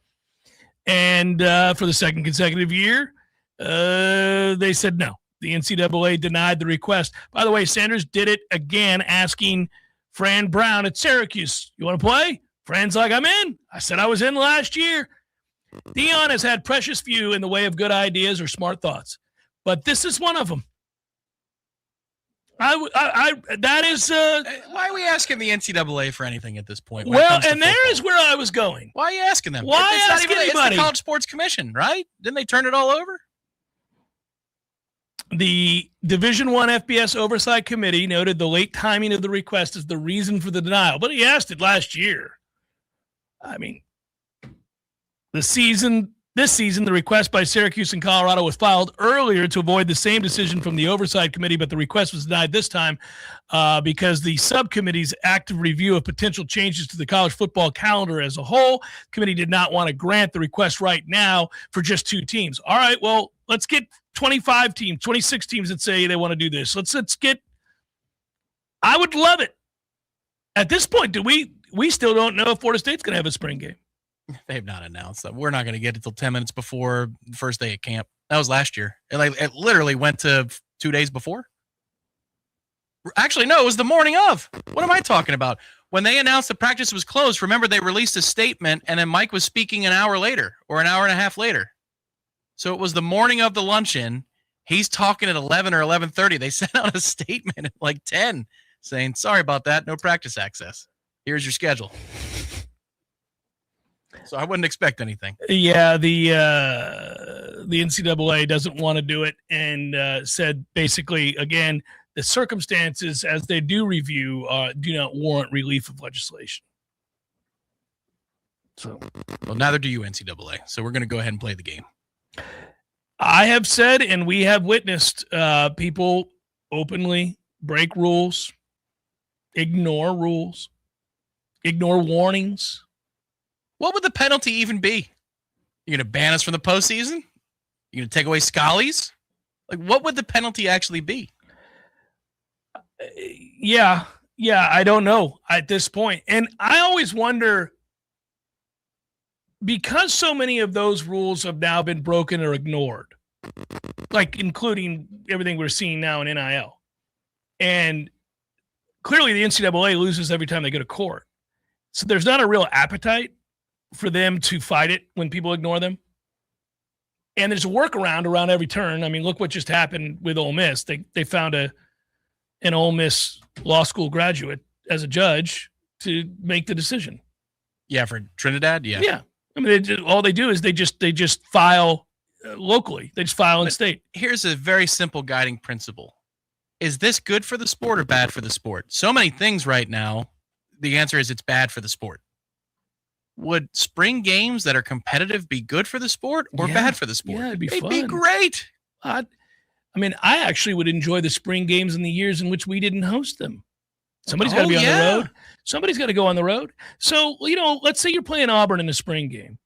And for the second consecutive year, they said no. The NCAA denied the request. By the way, Sanders did it again, asking Fran Brown at Syracuse, you want to play? Fran's like, I'm in. I said I was in last year. Dion has had precious few in the way of good ideas or smart thoughts, but this is one of them. That is. Why are we asking the NCAA for anything at this point? Well, and there is where I was going. Why are you asking them? Why it's ask anybody? It's the College Sports Commission, right? Didn't they turn it all over? The Division I FBS Oversight Committee noted the late timing of the request as the reason for the denial, but he asked it last year. I mean, this season, the request by Syracuse and Colorado was filed earlier to avoid the same decision from the Oversight Committee, but the request was denied this time because the subcommittee's active review of potential changes to the college football calendar as a whole. The committee did not want to grant the request right now for just 2 teams. All right, well, let's get 25 teams, 26 teams that say they want to do this. Let's get – I would love it. At this point, we still don't know if Florida State's going to have a spring game. They have not announced that. We're not going to get it until 10 minutes before the first day of camp. That was last year. It literally went to 2 days before. Actually, no, it was the morning of. What am I talking about? When they announced the practice was closed, remember they released a statement, and then Mike was speaking an hour later or an hour and a half later. So it was the morning of the luncheon. He's talking at 11 or 11:30. They sent out a statement at like 10 saying, sorry about that, no practice access. Here's your schedule. So I wouldn't expect anything. Yeah, the NCAA doesn't want to do it and said basically, again, the circumstances as they do review do not warrant relief of legislation. So, well, neither do you, NCAA. So we're going to go ahead and play the game. I have said, and we have witnessed people openly break rules, ignore warnings. What would the penalty even be? You're going to ban us from the postseason? You're going to take away Scallies? Like, what would the penalty actually be? Yeah, I don't know at this point. And I always wonder, because so many of those rules have now been broken or ignored, like including everything we're seeing now in NIL. And clearly the NCAA loses every time they go to court. So there's not a real appetite for them to fight it when people ignore them. And there's a workaround around every turn. I mean, look what just happened with Ole Miss. They found an Ole Miss law school graduate as a judge to make the decision. Yeah, for Trinidad? Yeah. Yeah. I mean, all they do is they just file locally. They just file in state. Here's a very simple guiding principle. Is this good for the sport or bad for the sport? So many things right now, the answer is it's bad for the sport. Would spring games that are competitive be good for the sport or bad for the sport? Yeah, it'd be fun. It'd be great. I actually would enjoy the spring games in the years in which we didn't host them. Somebody's got to be on the road. Somebody's got to go on the road. So, let's say you're playing Auburn in the spring game.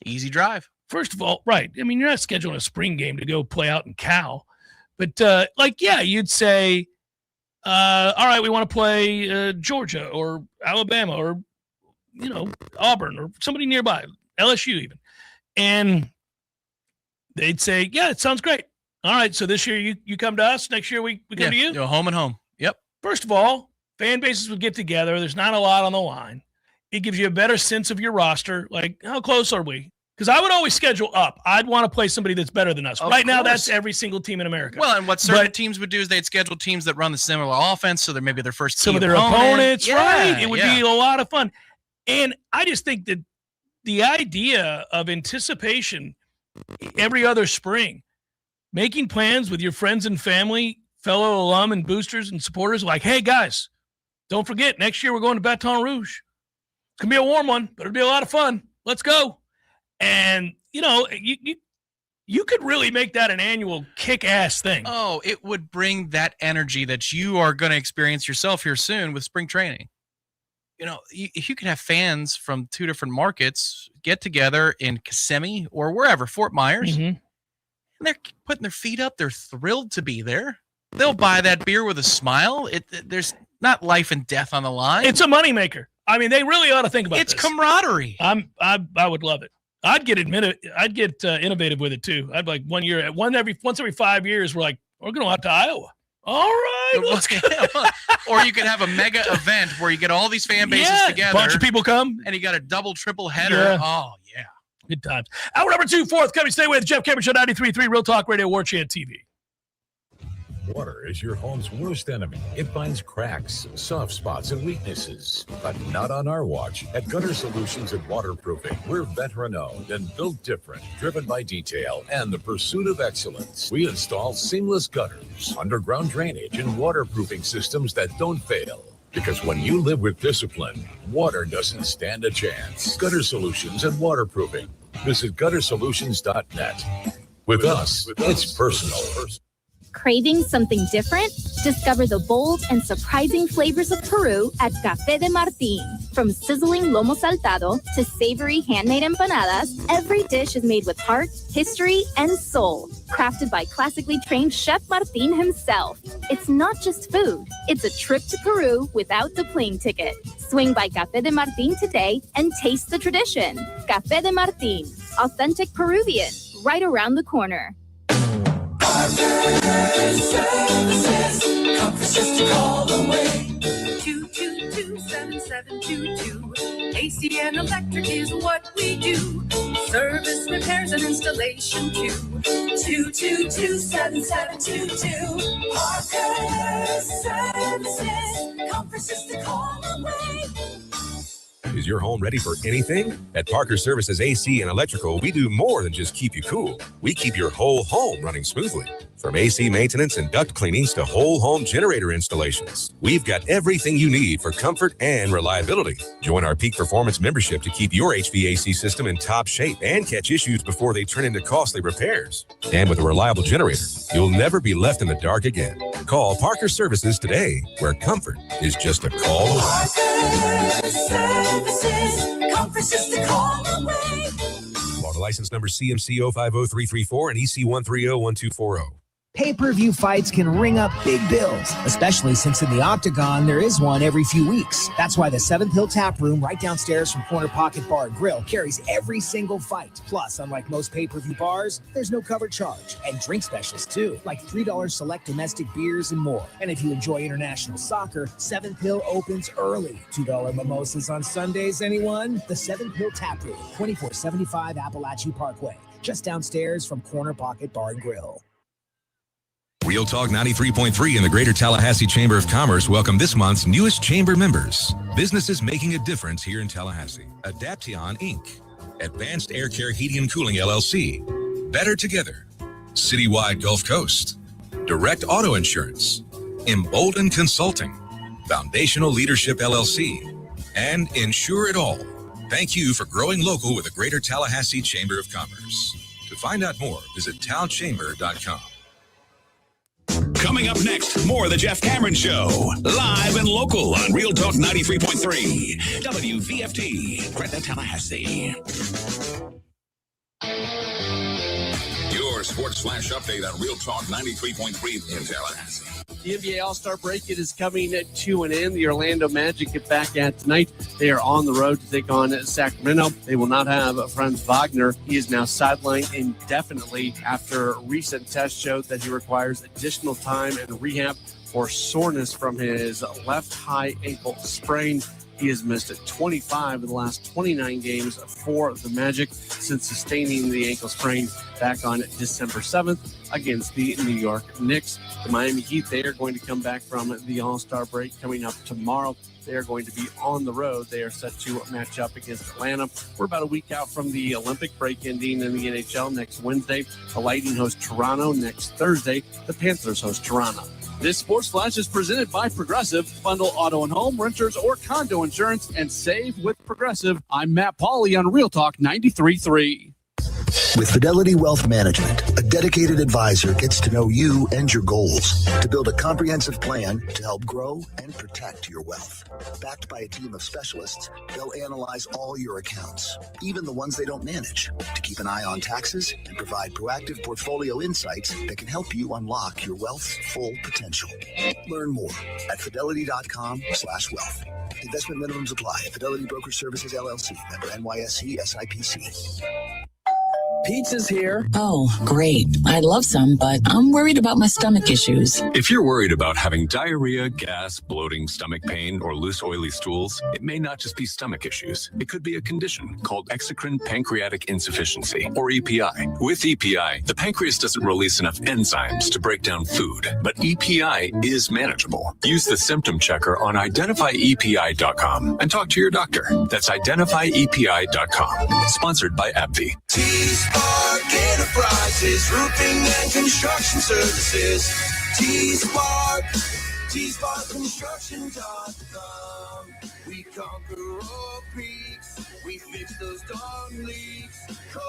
Easy drive. First of all, right. I mean, you're not scheduling a spring game to go play out in Cal. But, you'd say, all right, we want to play Georgia or Alabama or, Auburn or somebody nearby, LSU even. And they'd say, yeah, it sounds great. All right, so this year you come to us. Next year we come to you. Home and home. Yep. First of all, fan bases would get together. There's not a lot on the line. It gives you a better sense of your roster. Like, how close are we? Because I would always schedule up. I'd want to play somebody that's better than us. Right now, that's every single team in America. Well, and what certain teams would do is they'd schedule teams that run the similar offense, so they're maybe their first some team of their opponents. Right. It would be a lot of fun. And I just think that the idea of anticipation every other spring, making plans with your friends and family, fellow alum and boosters and supporters, like, hey, guys, don't forget, next year we're going to Baton Rouge. It's going to be a warm one, but it'll be a lot of fun. Let's go. And, you could really make that an annual kick-ass thing. Oh, it would bring that energy that you are going to experience yourself here soon with spring training. You could have fans from 2 different markets get together in Kissimmee or wherever, Fort Myers, and they're putting their feet up. They're thrilled to be there. They'll buy that beer with a smile. There's not life and death on the line. It's a moneymaker. I mean, they really ought to think about this. It's camaraderie. I would love it. I'd get innovative with it too. I'd like once every 5 years, we're going out to Iowa. All right, let's go. Or you could have a mega event where you get all these fan bases together. A bunch of people come. And you got a double, triple header. Yeah. Oh, yeah. Good times. Hour number 2, forthcoming. Stay with Jeff Cameron Show, 93.3 Real Talk Radio, Warchant TV. Water is your home's worst enemy. It finds cracks, soft spots, and weaknesses. But not on our watch. At Gutter Solutions and Waterproofing, we're veteran-owned and built different, driven by detail and the pursuit of excellence. We install seamless gutters, underground drainage, and waterproofing systems that don't fail. Because when you live with discipline, water doesn't stand a chance. Gutter Solutions and Waterproofing. Visit guttersolutions.net. With us, it's personal. Craving something different? Discover the bold and surprising flavors of Peru at Café de Martín. From sizzling lomo saltado to savory handmade empanadas, every dish is made with heart, history, and soul. Crafted by classically trained Chef Martín himself. It's not just food. It's a trip to Peru without the plane ticket. Swing by Café de Martín today and taste the tradition. Café de Martín. Authentic Peruvian. Right around the corner. Two 7722. AC and electric is what we do. Service, repairs, and installation too. 222-7722. Parker Services. Comfort just a call away. Is your home ready for anything? At Parker Services AC and Electrical, we do more than just keep you cool. We keep your whole home running smoothly. From AC maintenance and duct cleanings to whole home generator installations, we've got everything you need for comfort and reliability. Join our Peak Performance membership to keep your HVAC system in top shape and catch issues before they turn into costly repairs. And with a reliable generator, you'll never be left in the dark again. Call Parker Services today, where comfort is just a call away. Parker Services. Comfort just a call away. Florida license number CMC 050334 and EC 1301240. Pay-per-view fights can ring up big bills, especially since in the Octagon, there is one every few weeks. That's why the 7th Hill Tap Room right downstairs from Corner Pocket Bar and Grill carries every single fight. Plus, unlike most pay-per-view bars, there's no cover charge. And drink specials, too, like $3 select domestic beers and more. And if you enjoy international soccer, 7th Hill opens early. $2 mimosas on Sundays, anyone? The 7th Hill Tap Room, 2475 Appalachia Parkway, just downstairs from Corner Pocket Bar and Grill. Real Talk 93.3 and the Greater Tallahassee Chamber of Commerce welcome this month's newest chamber members. Businesses making a difference here in Tallahassee. Adaption Inc., Advanced Air Care Heating and Cooling LLC, Better Together, Citywide Gulf Coast, Direct Auto Insurance, Embolden Consulting, Foundational Leadership LLC, and Insure It All. Thank you for growing local with the Greater Tallahassee Chamber of Commerce. To find out more, visit talchamber.com. Coming up next, more of the Jeff Cameron Show. Live and local on Real Talk 93.3. WVFT, Greater Tallahassee. Your Sports Flash update on Real Talk 93.3 in Tallahassee. The NBA All-Star break, it is coming to an end. The Orlando Magic get back at tonight. They are on the road to take on Sacramento. They will not have Franz Wagner. He is now sidelined indefinitely after a recent test showed that he requires additional time and rehab for soreness from his left high ankle sprain. He has missed 25 of the last 29 games for the Magic since sustaining the ankle sprain back on December 7th against the New York Knicks. The Miami Heat, they are going to come back from the All-Star break coming up tomorrow. They are going to be on the road. They are set to match up against Atlanta. We're about a week out from the Olympic break ending in the NHL next Wednesday. The Lightning host Toronto next Thursday. The Panthers host Toronto. This Sports Flash is presented by Progressive. Bundle auto and home, renters, or condo insurance and save with Progressive. I'm Matt Pauley on Real Talk 93.3. With Fidelity Wealth Management, a dedicated advisor gets to know you and your goals to build a comprehensive plan to help grow and protect your wealth. Backed by a team of specialists, they'll analyze all your accounts, even the ones they don't manage, to keep an eye on taxes and provide proactive portfolio insights that can help you unlock your wealth's full potential. Learn more at fidelity.com/wealth. Investment minimums apply. Fidelity Broker Services, LLC, member NYSE SIPC. Pizza's here. Oh, great. I'd love some, but I'm worried about my stomach issues. If you're worried about having diarrhea, gas, bloating, stomach pain, or loose, oily stools, it may not just be stomach issues. It could be a condition called exocrine pancreatic insufficiency, or EPI. With EPI, the pancreas doesn't release enough enzymes to break down food, but EPI is manageable. Use the symptom checker on identifyepi.com and talk to your doctor. That's identifyepi.com. Sponsored by AbbVie. T-Spark Enterprises, roofing and construction services. T-Spark Construction.com. We conquer all peaks. We fix those darn leaks. Call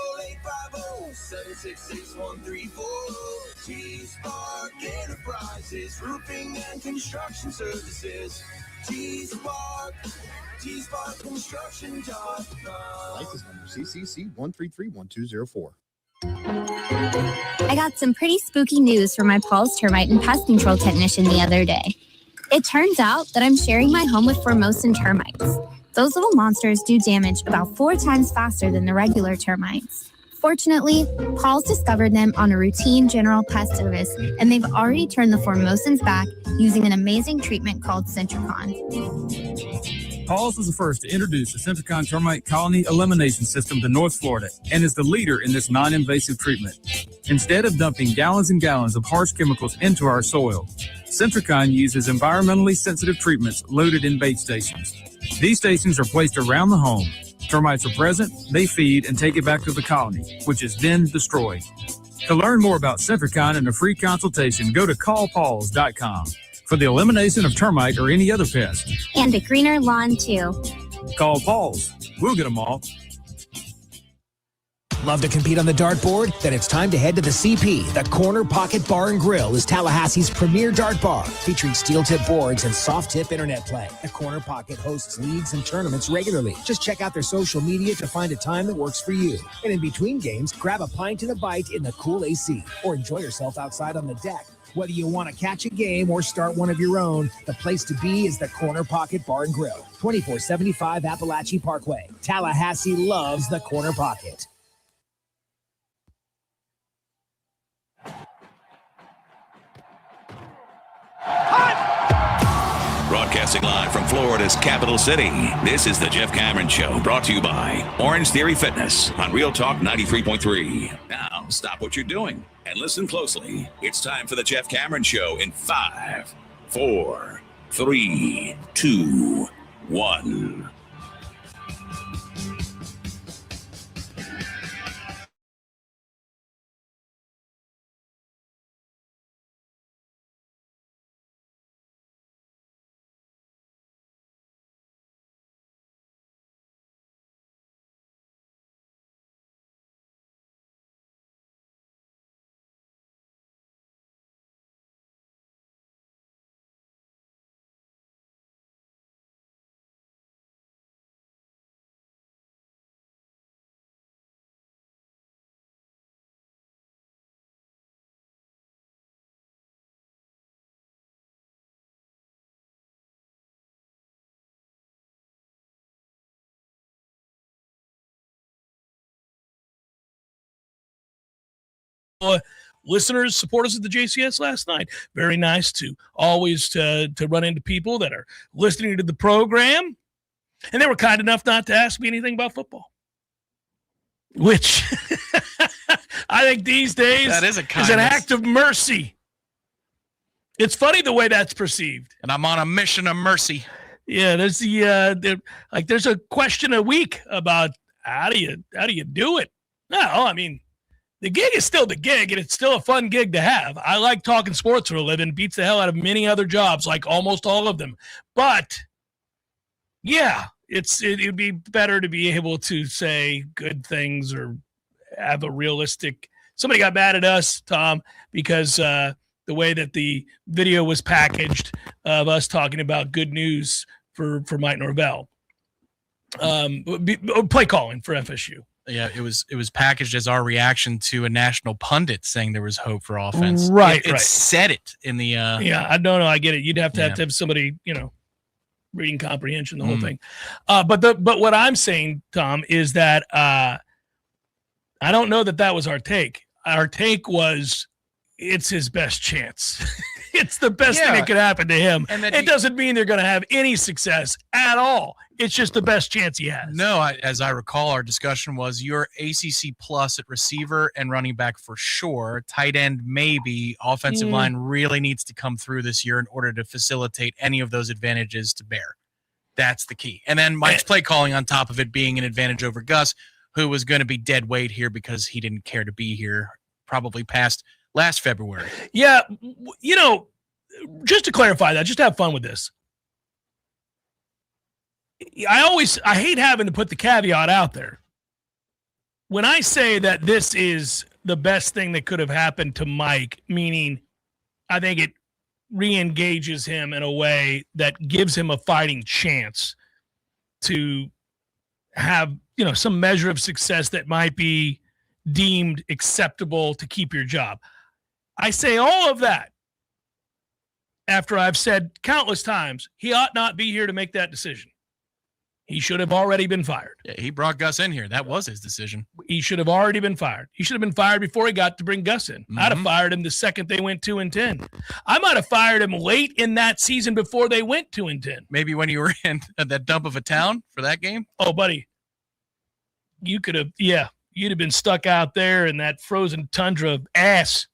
850-766-134. T-Spark Enterprises, roofing and construction services. T-Spark Construction.com. License number CCC 1331204. I got some pretty spooky news from my Paul's termite and pest control technician the other day. It turns out that I'm sharing my home with Formosan termites. Those little monsters do damage about 4 times faster than the regular termites. Fortunately, Paul's discovered them on a routine general pest service, and they've already turned the Formosans back using an amazing treatment called Centricon. Paul's was the first to introduce the Centricon termite colony elimination system to North Florida and is the leader in this non-invasive treatment. Instead of dumping gallons and gallons of harsh chemicals into our soil, Centricon uses environmentally sensitive treatments loaded in bait stations. These stations are placed around the home. Termites are present, they feed, and take it back to the colony, which is then destroyed. To learn more about Centricon and a free consultation, go to callpauls.com. For the elimination of termite or any other pest. And a greener lawn, too. Call Paul's. We'll get them all. Love to compete on the dartboard? Then it's time to head to the CP. The Corner Pocket Bar and Grill is Tallahassee's premier dart bar, featuring steel-tip boards and soft-tip internet play. The Corner Pocket hosts leagues and tournaments regularly. Just check out their social media to find a time that works for you. And in between games, grab a pint and a bite in the cool AC, or enjoy yourself outside on the deck. Whether you want to catch a game or start one of your own, the place to be is the Corner Pocket Bar and Grill, 2475 Appalachie Parkway. Tallahassee loves the Corner Pocket. Broadcasting live from Florida's capital city, this is the Jeff Cameron Show, brought to you by Orange Theory Fitness on Real Talk 93.3. Now, stop what you're doing and listen closely. It's time for the Jeff Cameron Show in 5, 4, 3, 2, 1. Listeners, supporters of the JCS last night. Very nice to always to run into people that are listening to the program. And they were kind enough not to ask me anything about football, which I think these days that is an act of mercy. It's funny the way that's perceived. And I'm on a mission of mercy. Yeah, there's there's a question a week about how do you do it? No, I mean, the gig is still the gig, and it's still a fun gig to have. I like talking sports for a living. Beats the hell out of many other jobs, like almost all of them. But, yeah, it would be better to be able to say good things or have a realistic – somebody got mad at us, Tom, because the way that the video was packaged of us talking about good news for Mike Norvell. Play calling for FSU. Yeah, it was packaged as our reaction to a national pundit saying there was hope for offense. Right, It said it in the yeah, I don't know. I get it. You'd have to have somebody, reading comprehension, the whole thing. But what I'm saying, Tom, is that I don't know that was our take. Our take was it's his best chance. It's the best thing that could happen to him. And it doesn't mean they're going to have any success at all. It's just the best chance he has. No, as I recall, our discussion was your ACC plus at receiver and running back for sure. Tight end, maybe. Offensive line really needs to come through this year in order to facilitate any of those advantages to bear. That's the key. And then Mike's play calling on top of it being an advantage over Gus, who was going to be dead weight here because he didn't care to be here probably past last February. Yeah, just to clarify that, just to have fun with this. I hate having to put the caveat out there. When I say that this is the best thing that could have happened to Mike, meaning I think it re-engages him in a way that gives him a fighting chance to have, some measure of success that might be deemed acceptable to keep your job. I say all of that after I've said countless times, he ought not be here to make that decision. He should have already been fired. Yeah, he brought Gus in here. That was his decision. He should have already been fired. He should have been fired before he got to bring Gus in. I'd have fired him the second they went 2-10. I might have fired him late in that season before they went 2-10. Maybe when you were in that dump of a town for that game? Oh, buddy. You could have, you'd have been stuck out there in that frozen tundra of ass.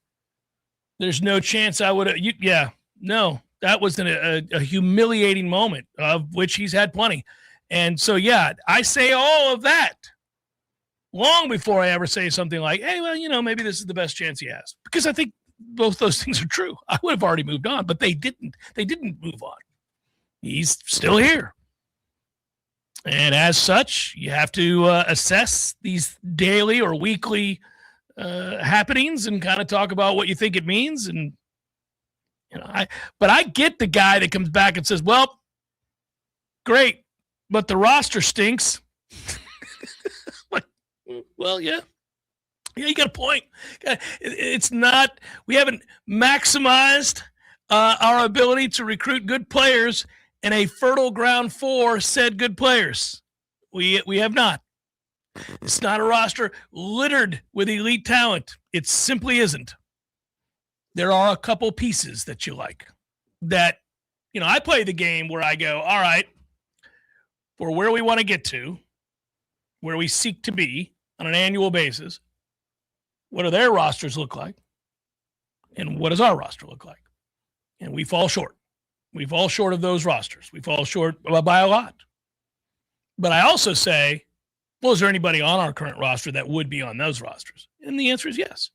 There's no chance I would have, no. That was a humiliating moment of which he's had plenty. And so, I say all of that long before I ever say something like, hey, well, maybe this is the best chance he has. Because I think both those things are true. I would have already moved on, but they didn't. They didn't move on. He's still here. And as such, you have to assess these daily or weekly happenings and kind of talk about what you think it means. And, but I get the guy that comes back and says, well, great, but the roster stinks. Well, yeah, you got a point. It's not, we haven't maximized our ability to recruit good players in a fertile ground for said good players. We have not. It's not a roster littered with elite talent. It simply isn't. There are a couple pieces that you like that, I play the game where I go, all right, for where we want to get to, where we seek to be on an annual basis, what do their rosters look like? And what does our roster look like? And we fall short. We fall short of those rosters. We fall short by a lot. But I also say, well, is there anybody on our current roster that would be on those rosters? And the answer is yes.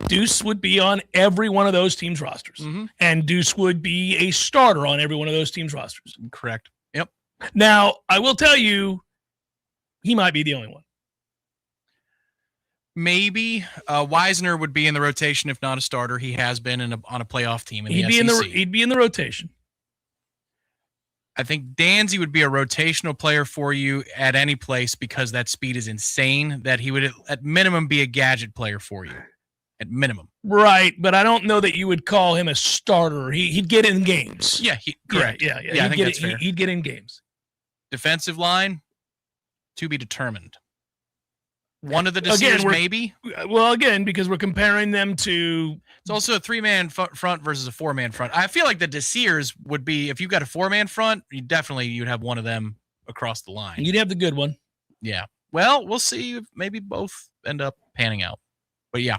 Deuce would be on every one of those teams' rosters. And Deuce would be a starter on every one of those teams' rosters. Correct. Yep. Now, I will tell you, he might be the only one. Maybe Wisner would be in the rotation if not a starter. He has been on a playoff team in the SEC. He'd be in the rotation. I think Danzy would be a rotational player for you at any place because that speed is insane, that he would at minimum be a gadget player for you. At minimum. Right, but I don't know that you would call him a starter. He'd get in games. Yeah, correct. Yeah. I think that's fair. He'd get in games. Defensive line, to be determined. One of the Desirs, maybe? Well, again, because we're comparing them to... It's also a three-man front versus a four-man front. I feel like the Desirs would be, if you got a four-man front, you'd have one of them across the line. You'd have the good one. Yeah. Well, we'll see if maybe both end up panning out. But yeah.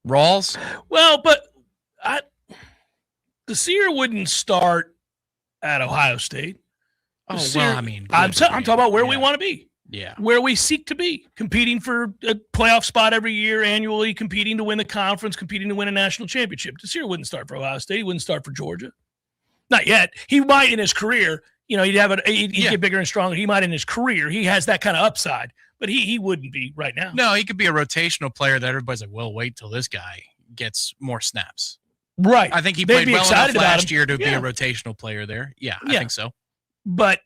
Rawls? Well, but Desir wouldn't start at Ohio State. I'm talking about where we want to be. Yeah. Where we seek to be, competing for a playoff spot every year, annually, competing to win the conference, competing to win a national championship. Desir wouldn't start for Ohio State. He wouldn't start for Georgia. Not yet. He might in his career. He'd get bigger and stronger. He might in his career. He has that kind of upside, but he wouldn't be right now. No, he could be a rotational player that everybody's like, well, wait till this guy gets more snaps. Right. I think he played well enough last year to be a rotational player there. Yeah, I think so. But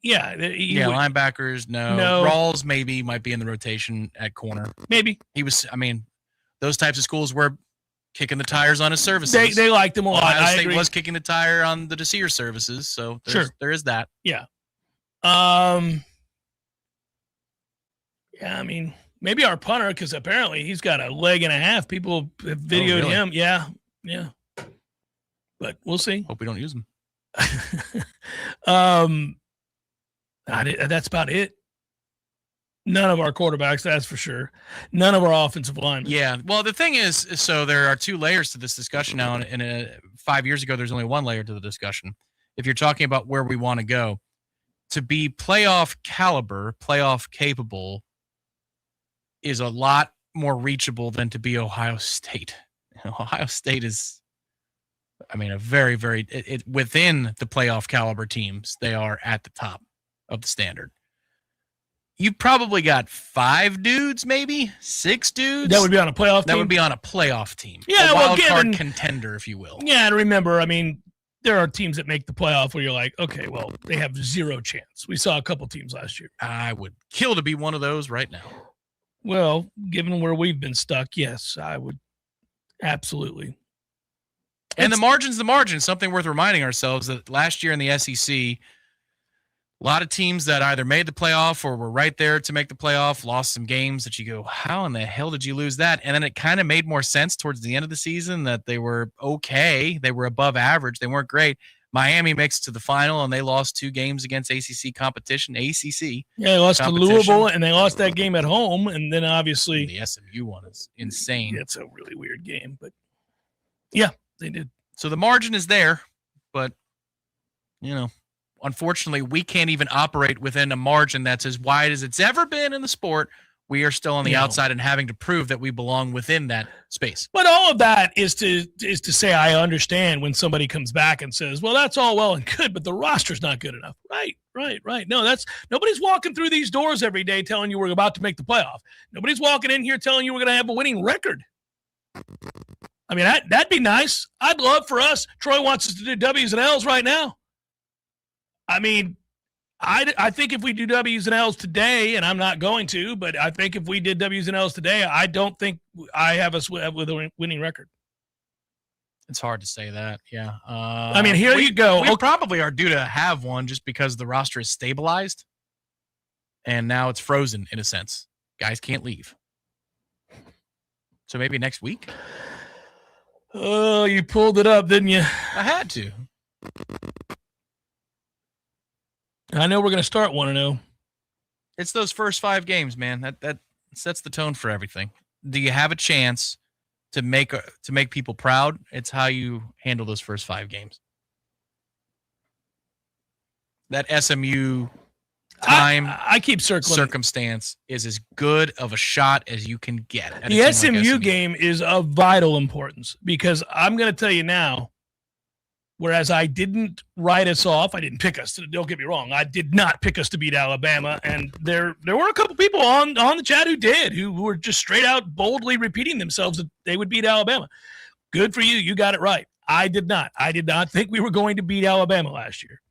linebackers, no. Rawls maybe might be in the rotation at corner. Maybe. He was, those types of schools were kicking the tires on his services. They liked him a lot. Ohio State was kicking the tire on the Desir services, so there is that. Yeah. Yeah, I mean, maybe our punter, because apparently he's got a leg and a half. People have videoed really? him. Yeah. But we'll see. Hope we don't use him. That's about it. None of our quarterbacks, that's for sure. None of our offensive linemen. Yeah. Well, the thing is, so there are two layers to this discussion now. And 5 years ago, there's only one layer to the discussion. If you're talking about where we want to go, to be playoff caliber, playoff capable, is a lot more reachable than to be Ohio State. Ohio State is, I mean, a very, very, within the playoff caliber teams, they are at the top of the standard. You probably got 5 dudes, maybe 6 dudes. That would be on a playoff team? That would be on a playoff team. Yeah, a wild well, card contender, if you will. Yeah, and remember, I mean, there are teams that make the playoff where you're like, okay, well, they have zero chance. We saw a couple teams last year. I would kill to be one of those right now. Well, given where we've been stuck, yes, I would absolutely. And the margin's the margin. Something worth reminding ourselves that last year in the SEC, a lot of teams that either made the playoff or were right there to make the playoff lost some games that you go, how in the hell did you lose that? And then it kind of made more sense towards the end of the season that they were okay. They were above average. They weren't great. Miami makes it to the final, and they lost 2 games against ACC competition. ACC. Yeah, they lost to Louisville, and they lost that game at home. And then obviously the SMU one is insane. It's a really weird game, but yeah, they did. So the margin is there, but unfortunately, we can't even operate within a margin that's as wide as it's ever been in the sport. We are still on the outside and having to prove that we belong within that space. But all of that is to say I understand when somebody comes back and says, well, that's all well and good, but the roster's not good enough. Right. No, nobody's walking through these doors every day telling you we're about to make the playoff. Nobody's walking in here telling you we're going to have a winning record. I mean, that'd be nice. I'd love for us. Troy wants us to do W's and L's right now. I mean, I think if we do W's and L's today, and I'm not going to, but I think if we did W's and L's today, I don't think I have us with a winning record. It's hard to say that, yeah. I mean, here you go. We probably are due to have one just because the roster is stabilized, and now it's frozen in a sense. Guys can't leave. So maybe next week? Oh, you pulled it up, didn't you? I had to. I know we're going to start 1-0. It's those first 5 games, man. That sets the tone for everything. Do you have a chance to make people proud? It's how you handle those first 5 games. That SMU time, I keep circling. Circumstance is as good of a shot as you can get. The SMU game is of vital importance because I'm going to tell you now, whereas I didn't write us off, I didn't pick us. Don't get me wrong. I did not pick us to beat Alabama. And there were a couple people on the chat who did, who were just straight out boldly repeating themselves that they would beat Alabama. Good for you. You got it right. I did not. I did not think we were going to beat Alabama last year.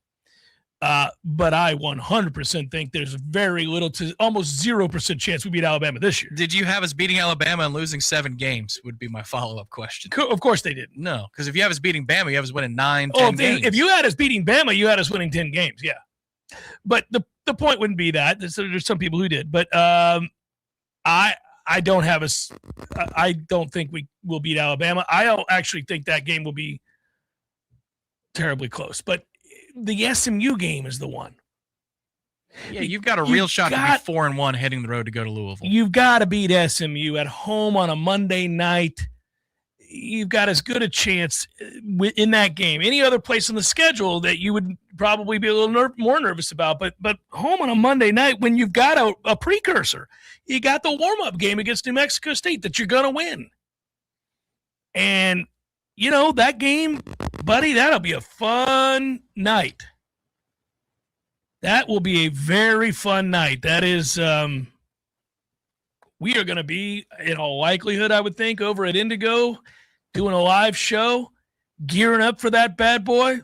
But I 100% think there's very little to almost 0% chance we beat Alabama this year. Did you have us beating Alabama and losing 7 games would be my follow-up question. Of course they did. No, because if you have us beating Bama, you have us winning 9-10 games. If you had us beating Bama, you had us winning 10 games, yeah. But the point wouldn't be that. There's some people who did. But I don't have us – I don't think we will beat Alabama. I don't actually think that game will be terribly close. But – the SMU game is the one. Yeah, you've got a real shot to be 4-1 heading the road to go to Louisville. You've got to beat SMU at home on a Monday night. You've got as good a chance in that game. Any other place on the schedule that you would probably be a little more nervous about, but home on a Monday night when you've got a precursor. You got the warm-up game against New Mexico State that you're going to win. And that game, buddy, that'll be a fun night. That will be a very fun night. That is, we are going to be, in all likelihood, I would think, over at Indigo, doing a live show, gearing up for that bad boy.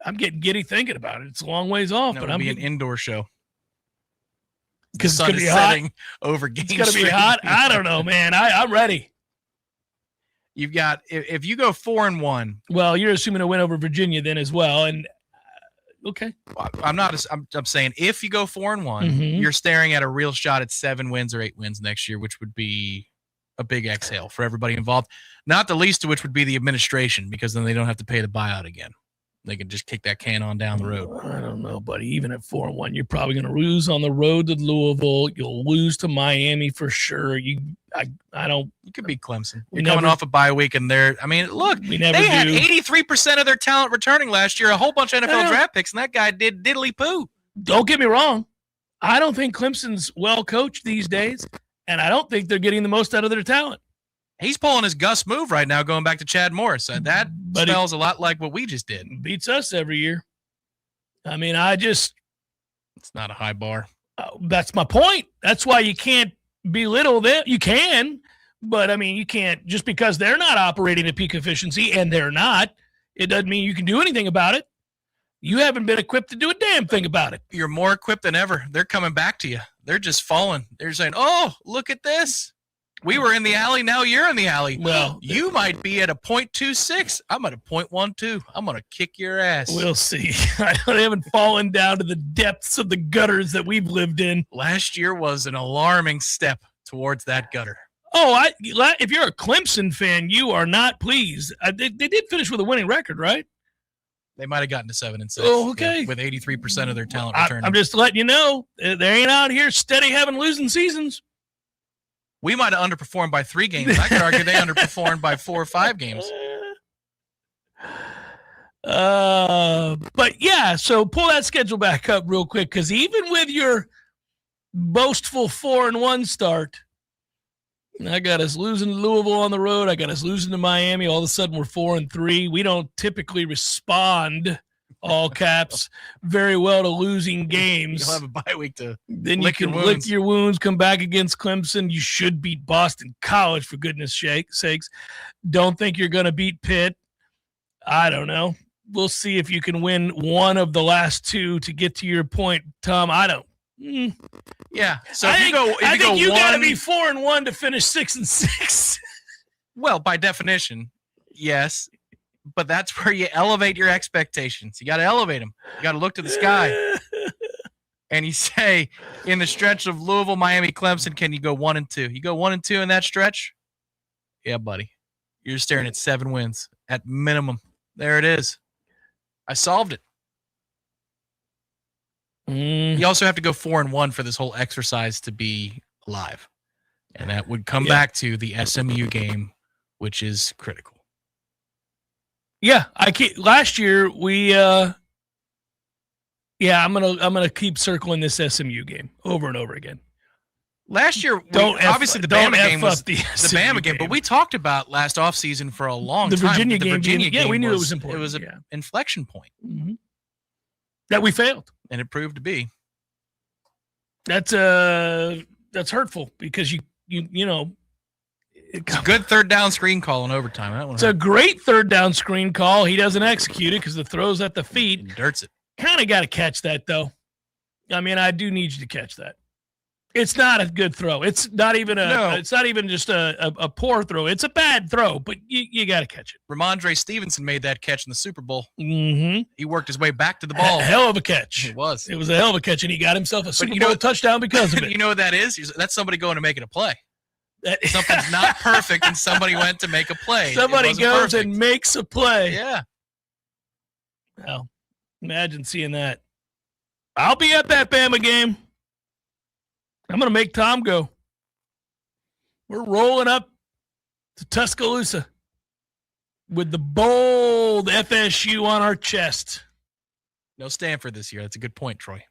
I'm getting giddy thinking about it. It's a long ways off. That but will I'm be an indoor show. Because the sun is setting over Game Street. It's going to be hot. I don't know, man. I'm ready. You've got, if you go 4-1. Well, you're assuming a win over Virginia then as well. And Okay. I'm saying if you go 4-1, you're staring at a real shot at 7 wins or 8 wins next year, which would be a big exhale for everybody involved. Not the least of which would be the administration, because then they don't have to pay the buyout again. They can just kick that can on down the road. I don't know, buddy. Even at 4-1, you're probably going to lose on the road to Louisville. You'll lose to Miami for sure. You could beat Clemson. You're coming off a bye week, and look, they had 83% of their talent returning last year. A whole bunch of NFL draft picks, and that guy did diddly poo. Don't get me wrong. I don't think Clemson's well coached these days, and I don't think they're getting the most out of their talent. He's pulling his Gus move right now, going back to Chad Morris. That smells a lot like what we just did. Beats us every year. I mean, it's not a high bar. That's my point. That's why you can't belittle them. You can, but I mean, you can't just because they're not operating at peak efficiency, and they're not. It doesn't mean you can do anything about it. You haven't been equipped to do a damn thing about it. You're more equipped than ever. They're coming back to you. They're just falling. They're saying, "Oh, look at this. We were in the alley. Now you're in the alley. Well, you might be at a .26. I'm at a .12. I'm going to kick your ass." We'll see. They haven't fallen down to the depths of the gutters that we've lived in. Last year was an alarming step towards that gutter. Oh, if you're a Clemson fan, you are not pleased. They did finish with a winning record, right? They might have gotten to 7-6. Oh, okay. With 83% of their talent returning. I'm just letting you know, they ain't out here steady having losing seasons. We might have underperformed by 3 games. I could argue they underperformed by 4 or 5 games. But yeah, so pull that schedule back up real quick, because even with your boastful 4-1 start, I got us losing to Louisville on the road. I got us losing to Miami. All of a sudden, we're 4-3. We don't typically respond, all caps, very well to losing games. You'll have a bye week to then you can lick your wounds, come back against Clemson. You should beat Boston College, for goodness sakes. Don't think you're going to beat Pitt. I don't know. We'll see if you can win one of the last 2 to get to your point, Tom. I don't. Yeah. So I think you got to be 4-1 to finish 6-6. Well, by definition, yes. But that's where you elevate your expectations. You got to elevate them. You got to look to the sky. And you say, in the stretch of Louisville, Miami, Clemson, can you go 1-2? You go 1-2 in that stretch? Yeah, buddy. You're staring at 7 wins at minimum. There it is. I solved it. You also have to go 4-1 for this whole exercise to be alive. And that would come back to the SMU game, which is critical. Yeah, last year we I'm gonna keep circling this SMU game over and over again. Last year, obviously the Bama game was the Bama game, but we talked about last offseason for a long time. Virginia game, we knew it was important. It was an inflection point that we failed, and it proved to be. That's hurtful because you know. It's a good third down screen call in overtime. It's a great third down screen call. He doesn't execute it because the throw's at the feet. He dirts it. Kind of got to catch that, though. I mean, I do need you to catch that. It's not a good throw. It's not even It's not even just a poor throw. It's a bad throw, but you got to catch it. Ramondre Stevenson made that catch in the Super Bowl. Mm-hmm. He worked his way back to the ball. A hell of a catch. It was. It was a hell of a catch, and he got himself a Super Bowl touchdown because of it. You know what that is? That's somebody going to make it a play. Something's not perfect, and somebody went to make a play. Somebody goes and makes a play. Yeah. Well, imagine seeing that. I'll be at that Bama game. I'm going to make Tom go. We're rolling up to Tuscaloosa with the bold FSU on our chest. No Stanford this year. That's a good point, Troy.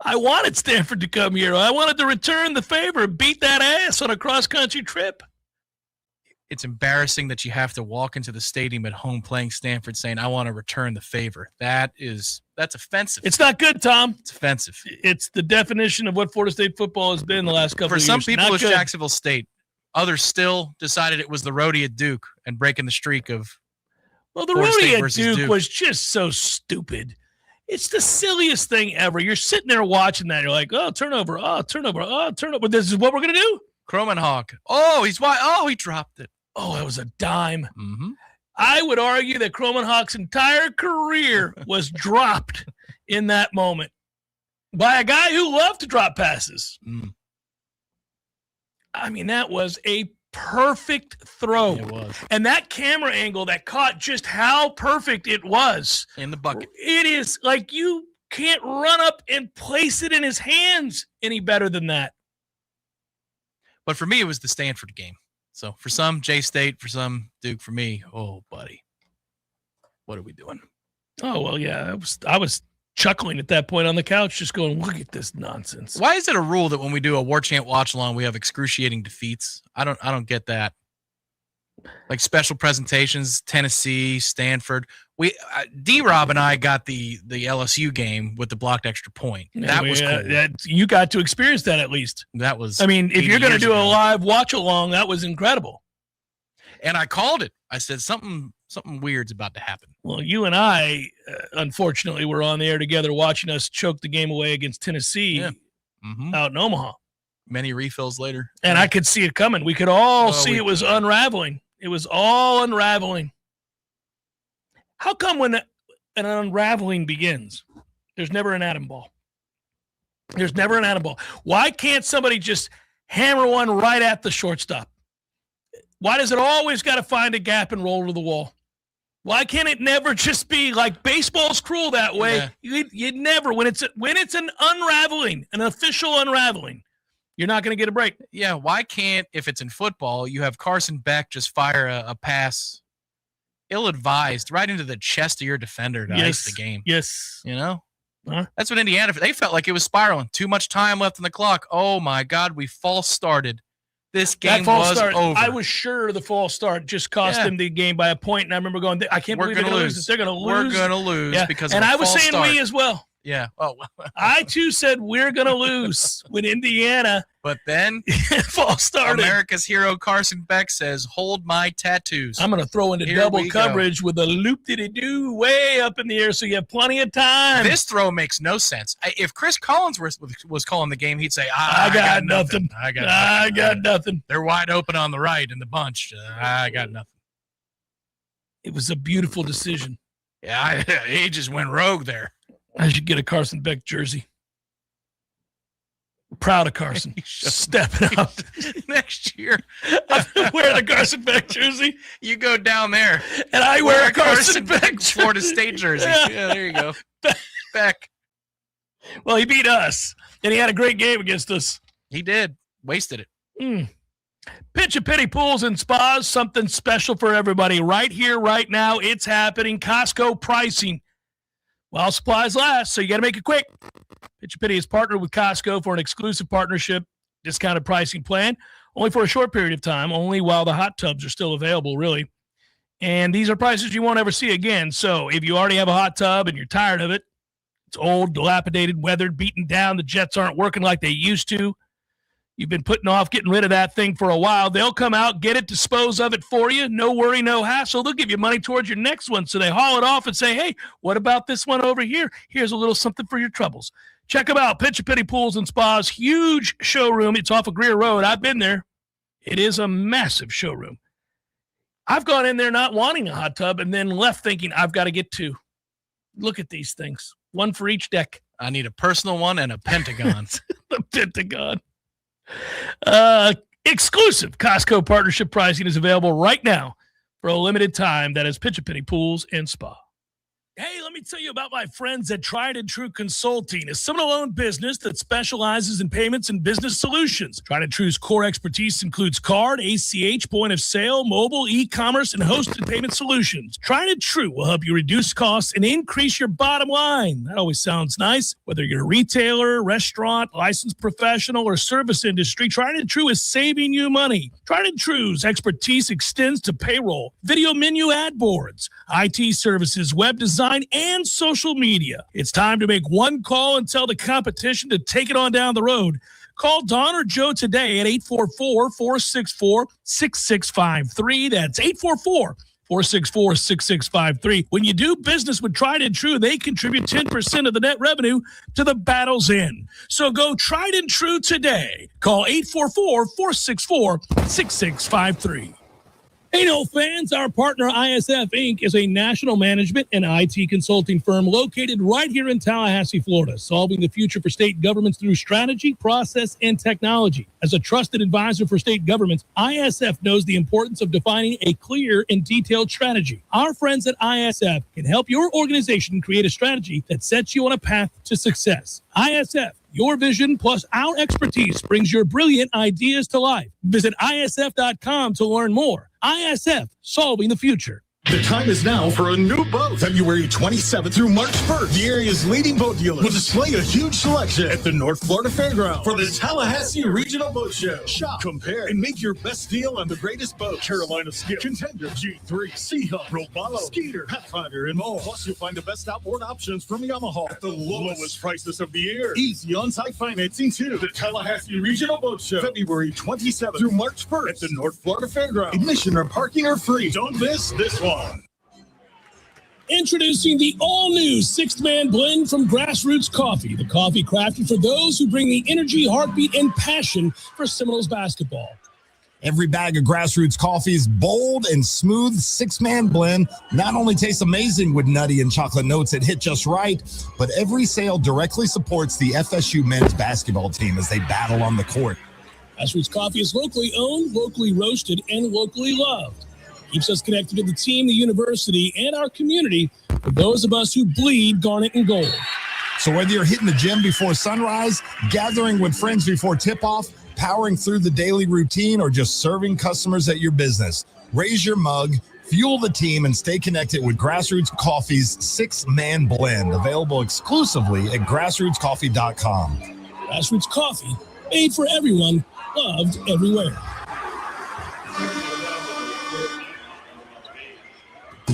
I wanted Stanford to come here. I wanted to return the favor and beat that ass on a cross-country trip. It's embarrassing that you have to walk into the stadium at home playing Stanford saying, I want to return the favor. That's offensive. It's not good, Tom. It's offensive. It's the definition of what Florida State football has been the last couple of years. For some people, it's Jacksonville State. Others still decided it was the roadie at Duke and breaking the streak of the roadie at Duke was just so stupid. It's the silliest thing ever. You're sitting there watching that. And you're like, turnover. This is what we're going to do? Kromenhawk. Oh, he's wide. Oh, he dropped it. Oh, that was a dime. Mm-hmm. I would argue that Kromenhoek's entire career was dropped in that moment by a guy who loved to drop passes. I mean, that was a perfect throw. It was. And that camera angle that caught just how perfect it was. In the bucket. It is like you can't run up and place it in his hands any better than that. But for me, it was the Stanford game. So for some, J-State. For some, Duke. For me, oh, buddy. What are we doing? Oh, well, yeah. I was chuckling at that point on the couch, just going, look at this nonsense. Why is it a rule that when we do a Warchant watch along, we have excruciating defeats? I don't get that. Like special presentations, Tennessee, Stanford. D-Rob and I got the LSU game with the blocked extra point. That was cool. You got to experience that at least. That was. I mean, if you're going to do a live watch along, that was incredible. And I called it. I said something weird's about to happen. Well, you and I, unfortunately, were on the air together watching us choke the game away against Tennessee out in Omaha. Many refills later. And I could see it coming. We could all see it was unraveling. It was all unraveling. How come when an unraveling begins, there's never an atom ball? There's never an atom ball. Why can't somebody just hammer one right at the shortstop? Why does it always got to find a gap and roll to the wall? Why can't it never just be like baseball's cruel that way? Yeah. You never, when it's an unraveling, an official unraveling, you're not going to get a break. Yeah, why can't, if it's in football, you have Carson Beck just fire a pass ill-advised right into the chest of your defender to ice the game? Yes. You know? That's what Indiana, they felt like it was spiraling. Too much time left on the clock. Oh, my God, we false started. This game was over. I was sure the false start just cost them the game by a point, and I remember going, I can't believe they're going to lose. They're going to lose. We're going to lose because and of a I was false saying start. we as well. Yeah. Oh, I too said we're going to lose when Indiana. But then false started. America's hero Carson Beck says, "Hold my tattoos." I'm going to throw into double coverage with a loop-de-de-doo way up in the air, so you have plenty of time. This throw makes no sense. If Chris Collinsworth was calling the game, he'd say, "I got nothing. I got nothing. They're wide open on the right in the bunch. I got nothing." It was a beautiful decision. Yeah, he just went rogue there. I should get a Carson Beck jersey. Proud of Carson. Stepping up. Next year, I'm wearing a Carson Beck jersey. You go down there. And I wear a Carson Beck Florida State jersey. Yeah, there you go. Beck. Well, he beat us, and he had a great game against us. He did. Wasted it. Pitch a Pity Pools and Spas, something special for everybody. Right here, right now, it's happening. Costco pricing. While supplies last, so you got to make it quick. Pitch a Pity is partnered with Costco for an exclusive partnership discounted pricing plan, only for a short period of time, only while the hot tubs are still available, really. And these are prices you won't ever see again. So if you already have a hot tub and you're tired of it, it's old, dilapidated, weathered, beaten down, the jets aren't working like they used to, you've been putting off getting rid of that thing for a while, they'll come out, get it, dispose of it for you. No worry, no hassle. They'll give you money towards your next one. So they haul it off and say, hey, what about this one over here? Here's a little something for your troubles. Check them out. Pitch a Pity Pools and Spas, huge showroom. It's off of Greer Road. I've been there. It is a massive showroom. I've gone in there not wanting a hot tub and then left thinking I've got to get two. Look at these things. One for each deck. I need a personal one and a Pentagon. The Pentagon. Exclusive Costco partnership pricing is available right now for a limited time. That is Pitch a Pity Pools and Spa. Hey, let me tell you about my friends at Tried and True Consulting, a Seminole-owned business that specializes in payments and business solutions. Tried and True's core expertise includes card, ACH, point of sale, mobile, e-commerce, and hosted payment solutions. Tried and True will help you reduce costs and increase your bottom line. That always sounds nice. Whether you're a retailer, restaurant, licensed professional, or service industry, Tried and True is saving you money. Tried and True's expertise extends to payroll, video menu ad boards, IT services, web design, and social media. It's time to make one call and tell the competition to take it on down the road. Call Don or Joe today at 844-464-6653. That's 844-464-6653. When you do business with Tried and True, they contribute 10% of the net revenue to the battle's end. So go Tried and True today. Call 844-464-6653. Hey, no fans, our partner ISF Inc. is a national management and IT consulting firm located right here in Tallahassee, Florida, solving the future for state governments through strategy, process, and technology. As a trusted advisor for state governments, ISF knows the importance of defining a clear and detailed strategy. Our friends at ISF can help your organization create a strategy that sets you on a path to success. ISF, your vision plus our expertise brings your brilliant ideas to life. Visit ISF.com to learn more. ISF, solving the future. The time is now for a new boat. February 27th through March 1st, the area's leading boat dealer will display a huge selection at the North Florida Fairgrounds for the Tallahassee Regional Boat Show. Shop, compare, and make your best deal on the greatest boat. Carolina Skip, Contender, G3, Seahawk, Robalo, Skeeter, Pathfinder, and more. Plus, you'll find the best outboard options from Yamaha at the lowest prices of the year. Easy on-site financing, too. The Tallahassee Regional Boat Show, February 27th through March 1st at the North Florida Fairgrounds. Admission or parking are free. Don't miss this one. Introducing the all-new sixth-man blend from Grassroots Coffee, the coffee crafted for those who bring the energy, heartbeat, and passion for Seminoles basketball. Every bag of Grassroots Coffee's bold and smooth six-man blend not only tastes amazing with nutty and chocolate notes that hit just right, but every sale directly supports the FSU men's basketball team as they battle on the court. Grassroots Coffee is locally owned, locally roasted, and locally loved. Keeps us connected to the team, the university, and our community for those of us who bleed garnet and gold. So whether you're hitting the gym before sunrise, gathering with friends before tip-off, powering through the daily routine, or just serving customers at your business, raise your mug, fuel the team, and stay connected with Grassroots Coffee's six-man blend, available exclusively at grassrootscoffee.com. Grassroots Coffee, made for everyone, loved everywhere.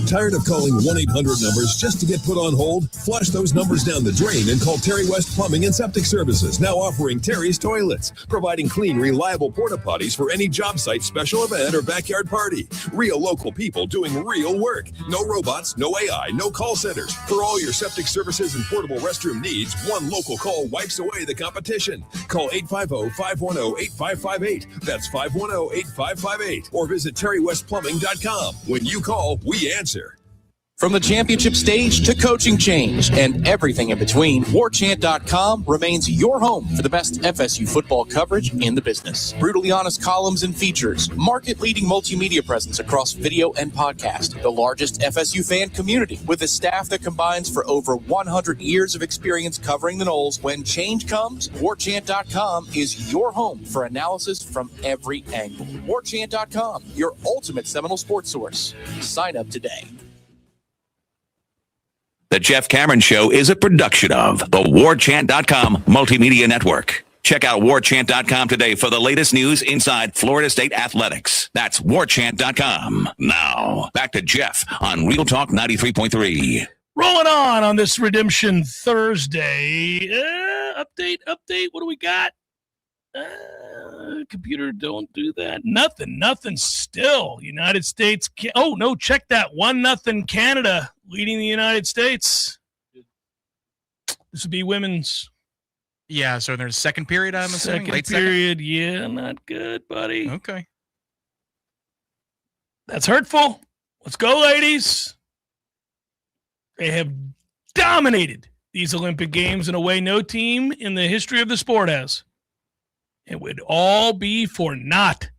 Tired of calling 1-800 numbers just to get put on hold? Flush those numbers down the drain and call Terry West Plumbing and Septic Services, now offering Terry's Toilets, providing clean, reliable porta potties for any job site, special event, or backyard party. Real local people doing real work. No robots, no AI, no call centers. For all your septic services and portable restroom needs, one local call wipes away the competition. Call 850-510-8558. That's 510-8558. Or visit terrywestplumbing.com. When you call, we answer. From the championship stage to coaching change and everything in between, Warchant.com remains your home for the best FSU football coverage in the business. Brutally honest columns and features, market-leading multimedia presence across video and podcast, the largest FSU fan community with a staff that combines for over 100 years of experience covering the Noles. When change comes, Warchant.com is your home for analysis from every angle. Warchant.com, your ultimate Seminole sports source. Sign up today. The Jeff Cameron Show is a production of the Warchant.com Multimedia Network. Check out Warchant.com today for the latest news inside Florida State athletics. That's Warchant.com. Now, back to Jeff on Real Talk 93.3. Rolling on this Redemption Thursday. Update. What do we got? Computer, don't do that. Nothing still. United States. Oh, no, check that. 1-0 Canada leading the United States. This would be women's. Yeah, so there's second period, I'm assuming? Second period, yeah, not good, buddy. Okay. That's hurtful. Let's go, ladies. They have dominated these Olympic Games in a way no team in the history of the sport has. It would all be for naught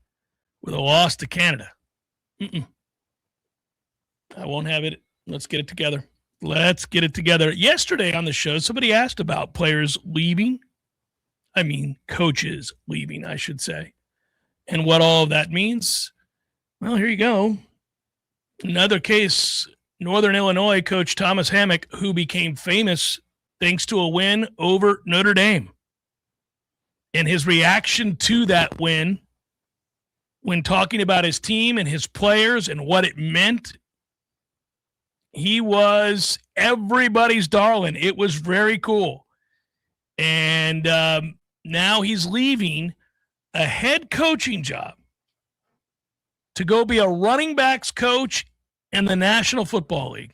with a loss to Canada. I won't have it. Let's get it together. Yesterday on the show, somebody asked about players leaving. I mean, coaches leaving, I should say. And what all of that means. Well, here you go. Another case, Northern Illinois coach Thomas Hammock, who became famous thanks to a win over Notre Dame. And his reaction to that win, when talking about his team and his players and what it meant, he was everybody's darling. It was very cool. And now he's leaving a head coaching job to go be a running backs coach in the National Football League.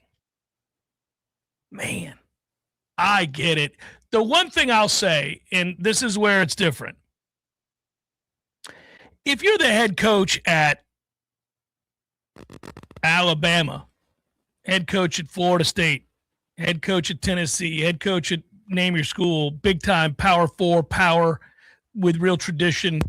Man, I get it. The one thing I'll say, and this is where it's different. If you're the head coach at Alabama, head coach at Florida State, head coach at Tennessee, head coach at name your school, big time Power 4, power with real tradition.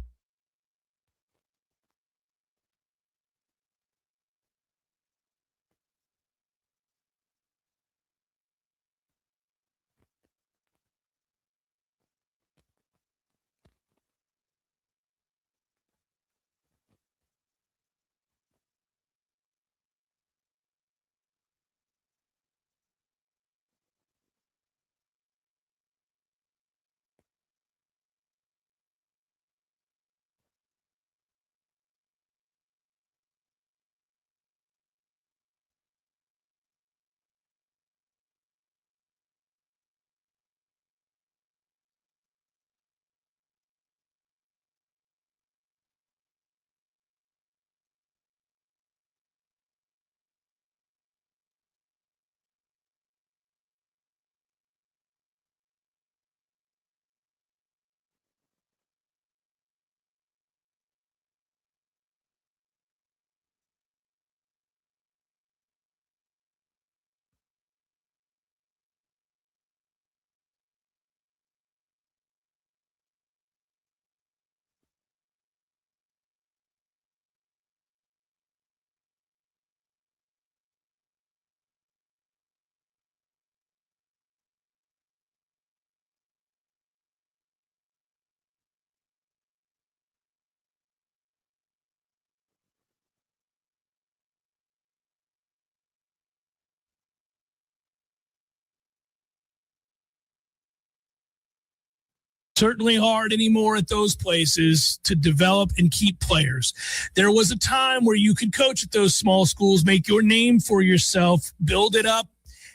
Certainly hard anymore at those places to develop and keep players. There was a time where you could coach at those small schools, make your name for yourself, build it up,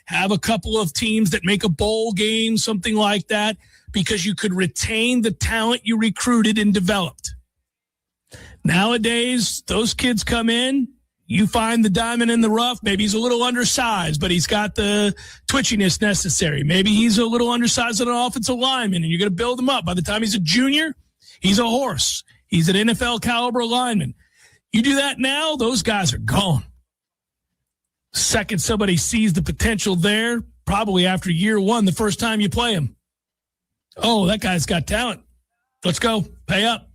have a couple of teams that make a bowl game, something like that, because you could retain the talent you recruited and developed. Nowadays, those kids come in, you find the diamond in the rough. Maybe he's a little undersized, but he's got the twitchiness necessary. Maybe he's a little undersized as an offensive lineman, and you're going to build him up. By the time he's a junior, he's a horse. He's an NFL caliber lineman. You do that now, those guys are gone. Second somebody sees the potential there, probably after year one, the first time you play him. Oh, that guy's got talent. Let's go. Pay up.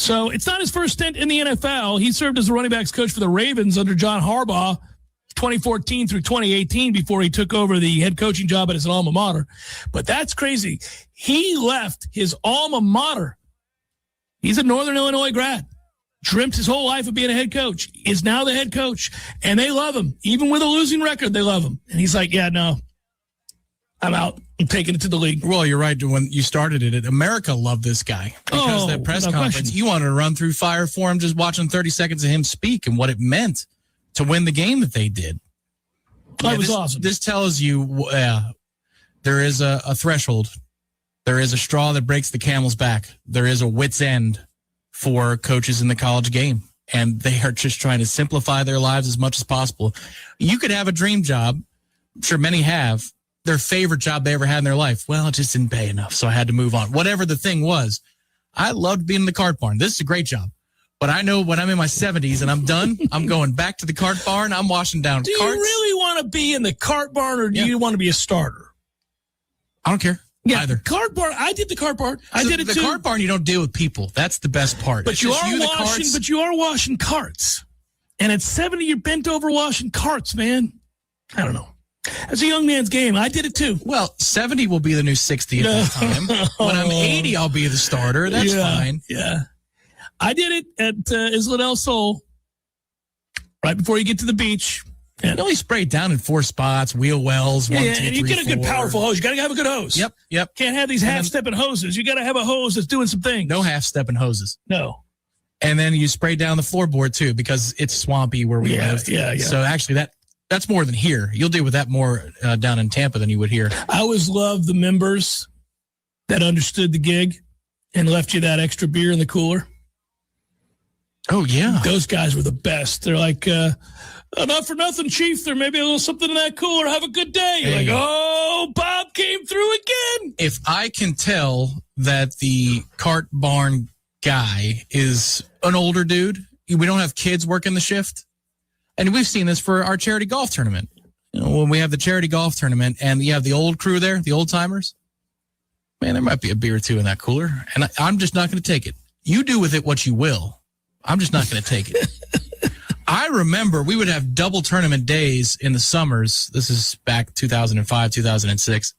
So it's not his first stint in the NFL. He served as the running backs coach for the Ravens under John Harbaugh, 2014 through 2018, before he took over the head coaching job at his alma mater. But that's crazy. He left his alma mater. He's a Northern Illinois grad. Dreamt his whole life of being a head coach. Is now the head coach. And they love him. Even with a losing record, they love him. And he's like, yeah, no, I'm out. I'm taking it to the league. Well, you're right. When you started it, America loved this guy because that press conference, you wanted to run through fire for him just watching 30 seconds of him speak and what it meant to win the game that they did. That was awesome. This tells you there is a threshold. There is a straw that breaks the camel's back. There is a wit's end for coaches in the college game, and they are just trying to simplify their lives as much as possible. You could have a dream job. I'm sure many have. Their favorite job they ever had in their life. Well, it just didn't pay enough, so I had to move on. Whatever the thing was, I loved being in the cart barn. This is a great job. But I know when I'm in my 70s and I'm done, I'm going back to the cart barn. I'm washing down carts. Do you really want to be in the cart barn, or do you want to be a starter? I don't care. Yeah, either. Cart barn. I did the cart barn. I did it the too. The cart barn, you don't deal with people. That's the best part. But you are washing carts. And at 70, you're bent over washing carts, man. I don't know. It's a young man's game. I did it too. Well, 70 will be the new 60 at this time. When I'm 80, I'll be the starter. That's fine. Yeah. I did it at Isla del Sol right before you get to the beach. You only spray it down in 4 spots, wheel wells, 1, 2, 3, and you get a good powerful hose. You got to have a good hose. Yep. Can't have these half-stepping hoses. You got to have a hose that's doing some things. No half-stepping hoses. No. And then you spray down the floorboard too because it's swampy where we live. Yeah. So actually that's more than here. You'll deal with that more down in Tampa than you would here. I always loved the members that understood the gig and left you that extra beer in the cooler. Oh, yeah. Those guys were the best. They're like, not for nothing, Chief. There may be a little something in that cooler. Have a good day. You're like, oh, Bob came through again. If I can tell that the cart barn guy is an older dude, we don't have kids working the shift. And we've seen this for our charity golf tournament. When we have the charity golf tournament and you have the old crew there, the old timers, man, there might be a beer or two in that cooler. And I'm just not going to take it. You do with it what you will. I'm just not going to take it. I remember we would have double tournament days in the summers. This is back 2005, 2006.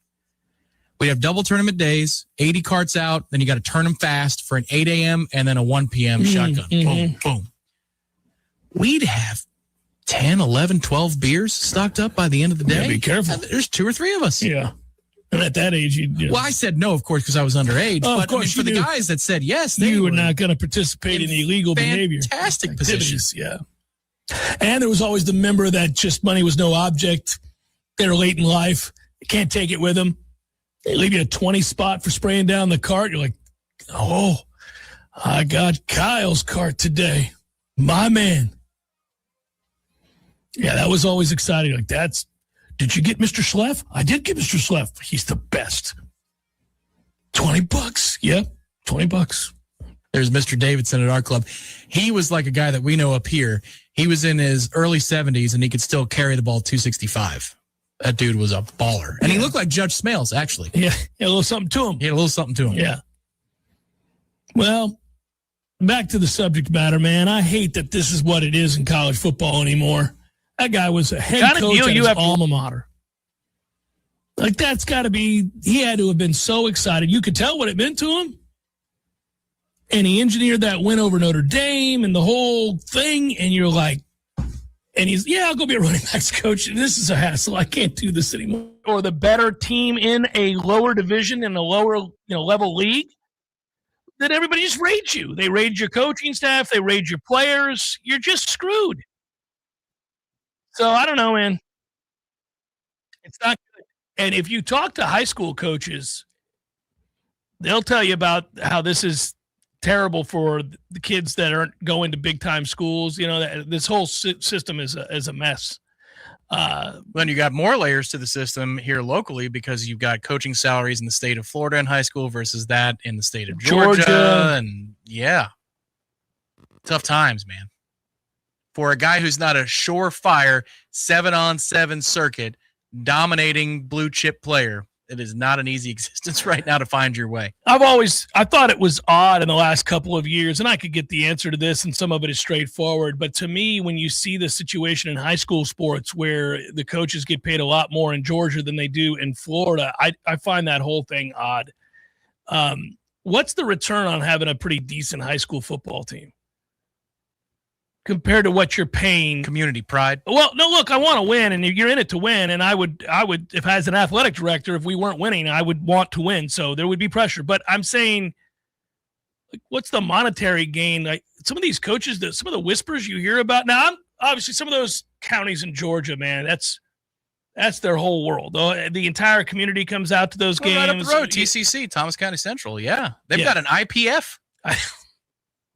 We'd have double tournament days, 80 carts out. Then you got to turn them fast for an 8 a.m. and then a 1 p.m. shotgun. Boom, boom. We'd have 10, 11, 12 beers stocked up by the end of the day. Be careful. There's 2 or 3 of us. Yeah. And at that age, Well, I said no, of course, because I was underage. Oh, but of course, for the guys that said yes, you were not going to participate in illegal behavior. Fantastic positions. Yeah. And there was always the member that just money was no object. They're late in life. You can't take it with them. They leave you a 20 spot for spraying down the cart. You're like, oh, I got Kyle's cart today. My man. Yeah, that was always exciting. Like, did you get Mr. Schleff? I did get Mr. Schleff. He's the best. $20. Yeah, $20. There's Mr. Davidson at our club. He was like a guy that we know up here. He was in his early 70s, and he could still carry the ball 265. That dude was a baller. And he looked like Judge Smales, actually. Yeah, a little something to him. He had a little something to him. Yeah. Well, back to the subject matter, man. I hate that this is what it is in college football anymore. That guy was a head coach at his alma mater. Like, that's got to be, he had to have been so excited. You could tell what it meant to him. And he engineered that win over Notre Dame and the whole thing. And you're like, and he's, I'll go be a running backs coach. This is a hassle. I can't do this anymore. Or the better team in a lower division in a lower level league, then everybody just raids you. They raid your coaching staff. They raid your players. You're just screwed. So I don't know, man. It's not good. And if you talk to high school coaches, they'll tell you about how this is terrible for the kids that aren't going to big time schools. This whole system is a mess. Then you got more layers to the system here locally because you've got coaching salaries in the state of Florida in high school versus that in the state of Georgia. And tough times, man. For a guy who's not a surefire 7-on-7 circuit dominating blue chip player, it is not an easy existence right now to find your way. I thought it was odd in the last couple of years, and I could get the answer to this, and some of it is straightforward. But to me, when you see the situation in high school sports where the coaches get paid a lot more in Georgia than they do in Florida, I find that whole thing odd. What's the return on having a pretty decent high school football team compared to what you're paying? Community pride. Well, no, look, I want to win, and you're in it to win. And I would, if as an athletic director, if we weren't winning, I would want to win. So there would be pressure. But I'm saying, like, what's the monetary gain? Like, some of these coaches, some of the whispers you hear about now, obviously some of those counties in Georgia, man, that's their whole world. The entire community comes out to those games. Right up the road, TCC, Thomas County Central. Yeah, they've got an IPF.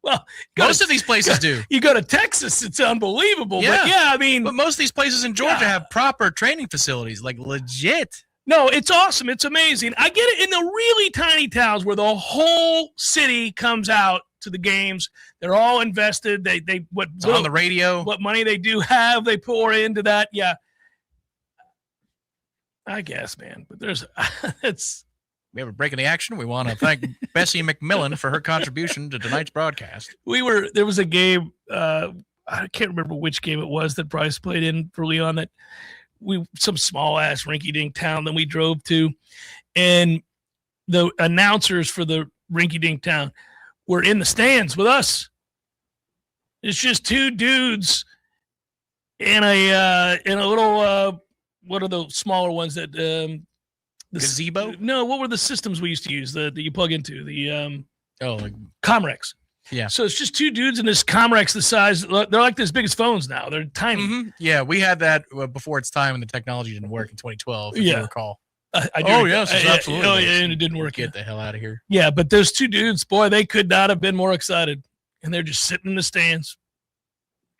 Well, most of these places do. You go to Texas, it's unbelievable. Yeah. But most of these places in Georgia have proper training facilities, like legit. No, it's awesome. It's amazing. I get it in the really tiny towns where the whole city comes out to the games. They're all invested. It's on the radio. What money they do have, they pour into that. Yeah, I guess, man. But We have a break in the action. We want to thank Bessie McMillan for her contribution to tonight's broadcast. There was a game, I can't remember which game it was that Bryce played in for Leon, that some small ass rinky-dink town that we drove to, and the announcers for the rinky-dink town were in the stands with us. It's just 2 dudes in a little what are the smaller ones that gazebo? No, what were the systems we used to use that you plug into? The like Comrex. Yeah. So it's just 2 dudes in this Comrex the size. They're like as big as phones now. They're tiny. Mm-hmm. Yeah, we had that before its time, and the technology didn't work in 2012. If you recall. I do. Oh yes, absolutely. Oh yeah, and it didn't work. Get the hell out of here. Yeah, but those 2 dudes, boy, they could not have been more excited, and they're just sitting in the stands,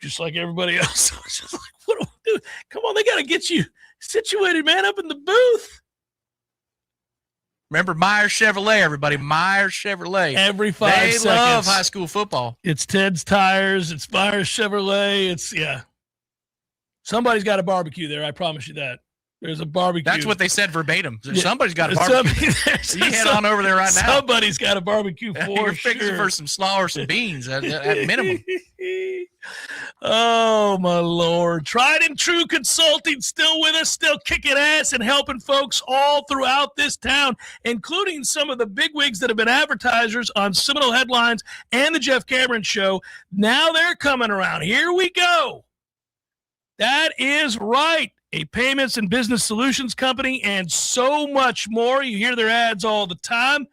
just like everybody else. I was just like, what do we do? Come on, they got to get you situated, man, up in the booth. Remember Meyer Chevrolet, everybody. Meyer Chevrolet. Every 5 seconds. They love high school football. It's Ted's Tires. It's Meyer Chevrolet. Somebody's got a barbecue there. I promise you that. There's a barbecue. That's what they said verbatim. Yeah. Somebody's got a barbecue. You head on over there right now. Somebody's got a barbecue for You're fixing sure. for some slaw or some beans at minimum. Oh, my Lord. Tried and True Consulting still with us, still kicking ass and helping folks all throughout this town, including some of the bigwigs that have been advertisers on Seminole Headlines and the Jeff Cameron Show. Now they're coming around. Here we go. That is right. A payments and business solutions company, and so much more. You hear their ads all the time.